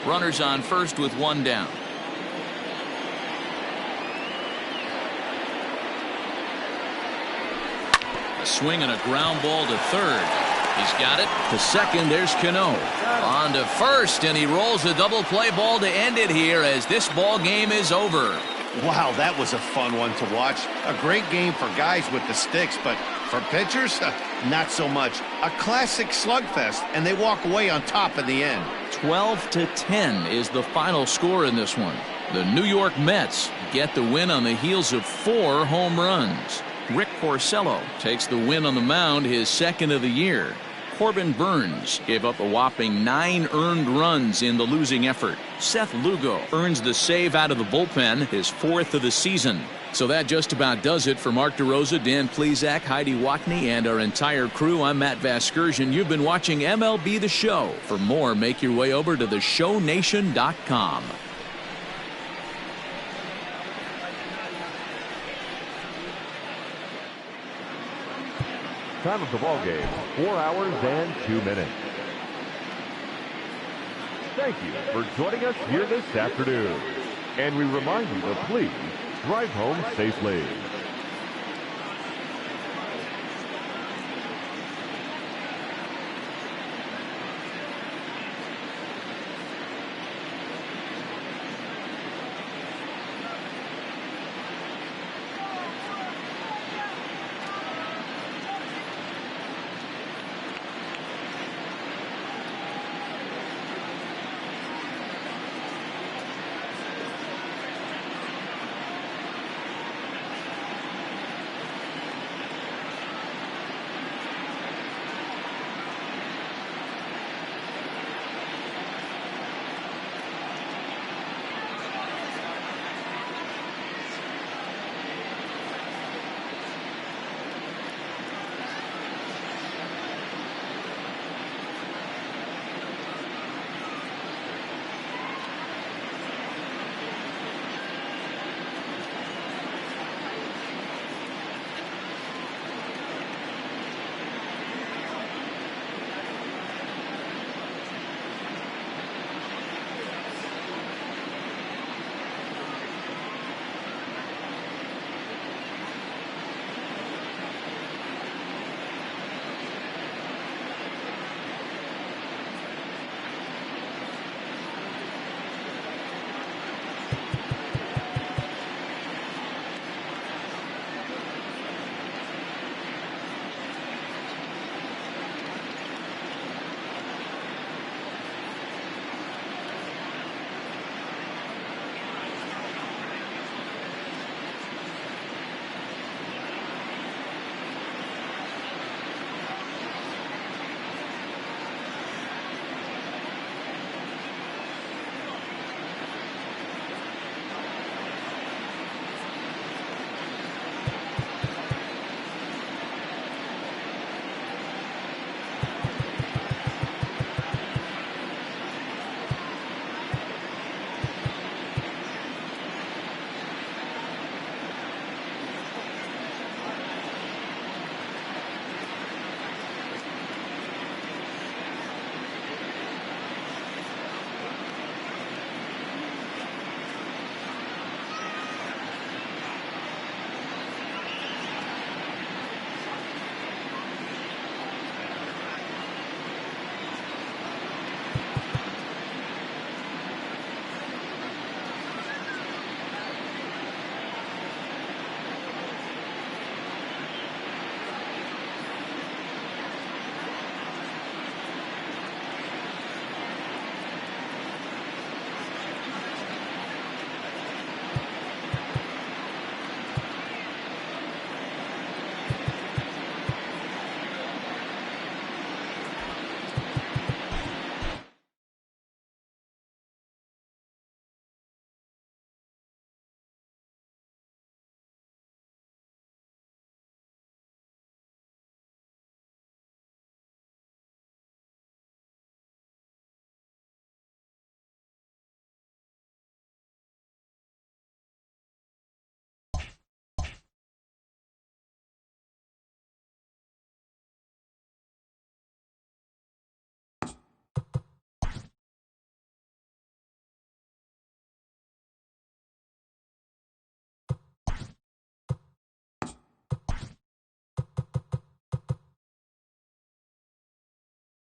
Runners on first with 1 down. A swing and a ground ball to third. He's got it. To second, there's Cano. On to first, and he rolls a double play ball to end it here as this ball game is over. Wow, that was a fun one to watch. A great game for guys with the sticks, but for pitchers, not so much. A classic slugfest, and they walk away on top in the end. 12-10 is the final score in this one. The New York Mets get the win on the heels of 4 home runs. Rick Porcello takes the win on the mound, his second of the year. Corbin Burns gave up a whopping 9 earned runs in the losing effort. Seth Lugo earns the save out of the bullpen, his 4th of the season. So that just about does it for Mark DeRosa, Dan Plesac, Heidi Watney, and our entire crew. I'm Matt Vasgersian. You've been watching MLB The Show. For more, make your way over to theshownation.com. Time of the ball game, 4 hours and 2 minutes. Thank you for joining us here this afternoon. And we remind you to please drive home safely.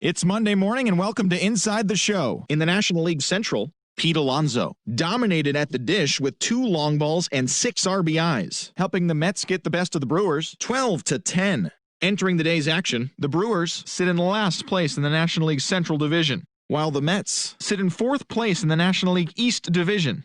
It's Monday morning and welcome to Inside the Show. In the National League Central, Pete Alonso dominated at the dish with 2 long balls and 6 RBIs, Helping the Mets get the best of the Brewers. 12-10. Entering the day's action, The Brewers sit in last place in the National League Central Division, while the Mets sit in 4th place in the National League East Division.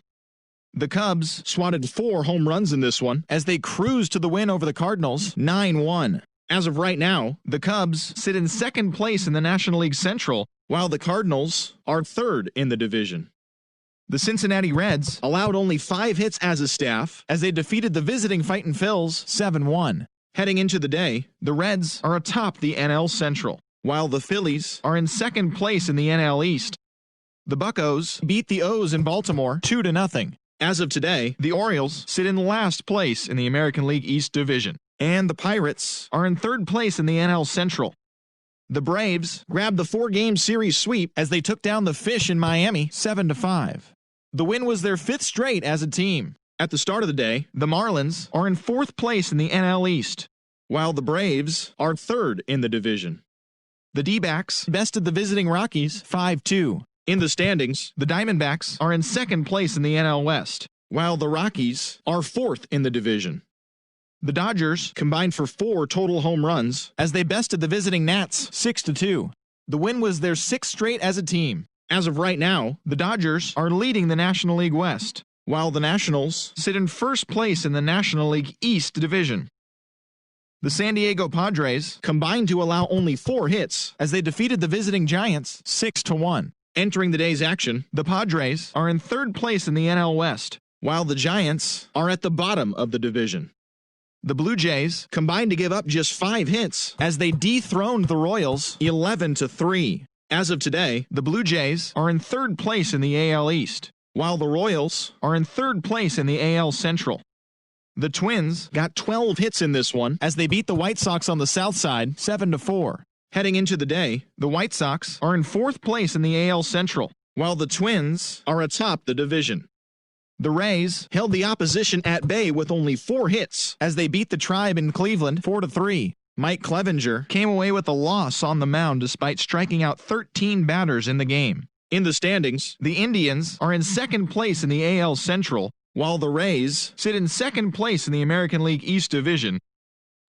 The Cubs swatted 4 home runs in this one as they cruise to the win over the Cardinals. 9-1. As of right now, The Cubs sit in 2nd place in the National League Central, while the Cardinals are 3rd in the division. The Cincinnati Reds allowed only 5 hits as a staff as they defeated the visiting Fightin' Phils 7-1. Heading into the day, The Reds are atop the NL Central, while the Phillies are in 2nd place in the NL East. The Buccos beat the O's in Baltimore 2-0. As of today, The Orioles sit in last place in the American League East Division, and the Pirates are in 3rd place in the NL Central. The Braves grabbed the 4-game series sweep as they took down the Fish in Miami 7-5. The win was their 5th straight as a team. At the start of the day, The Marlins are in 4th place in the NL East, while the Braves are 3rd in the division. The D-backs bested the visiting Rockies 5-2. In the standings, The Diamondbacks are in 2nd place in the NL West, while the Rockies are 4th in the division. The Dodgers combined for 4 total home runs as they bested the visiting Nats 6-2. The win was their 6th straight as a team. As of right now, The Dodgers are leading the National League West, while the Nationals sit in 1st place in the National League East Division. The San Diego Padres combined to allow only 4 hits as they defeated the visiting Giants 6-1. Entering the day's action, The Padres are in 3rd place in the NL West, while the Giants are at the bottom of the division. The Blue Jays combined to give up just 5 hits as they dethroned the Royals 11-3. As of today, the Blue Jays are in 3rd place in the AL East, while the Royals are in 3rd place in the AL Central. The Twins got 12 hits in this one as they beat the White Sox on the South Side 7-4. Heading into the day, the White Sox are in 4th place in the AL Central, while the Twins are atop the division. The Rays held the opposition at bay with only 4 hits as they beat the Tribe in Cleveland 4-3. Mike Clevenger came away with a loss on the mound despite striking out 13 batters in the game. In the standings, the Indians are in 2nd place in the AL Central, while the Rays sit in 2nd place in the American League East Division.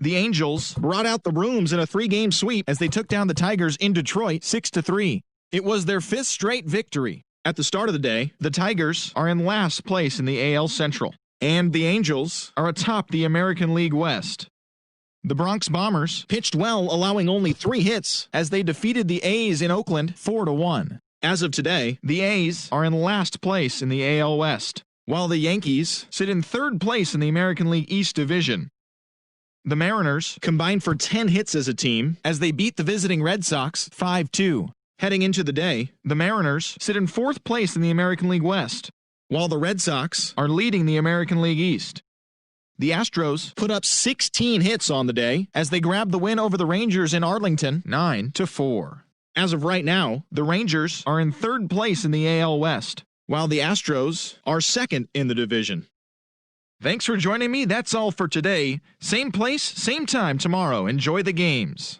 The Angels brought out the brooms in a 3-game sweep as they took down the Tigers in Detroit 6-3. It was their 5th straight victory. At the start of the day, the Tigers are in last place in the AL Central, and the Angels are atop the American League West. The Bronx Bombers pitched well, allowing only 3 hits as they defeated the A's in Oakland 4-1. As of today, the A's are in last place in the AL West, while the Yankees sit in 3rd place in the American League East Division. The Mariners combined for 10 hits as a team as they beat the visiting Red Sox 5-2. Heading into the day, the Mariners sit in 4th place in the American League West, while the Red Sox are leading the American League East. The Astros put up 16 hits on the day as they grabbed the win over the Rangers in Arlington 9-4. As of right now, the Rangers are in 3rd place in the AL West, while the Astros are 2nd in the division. Thanks for joining me. That's all for today. Same place, same time tomorrow. Enjoy the games.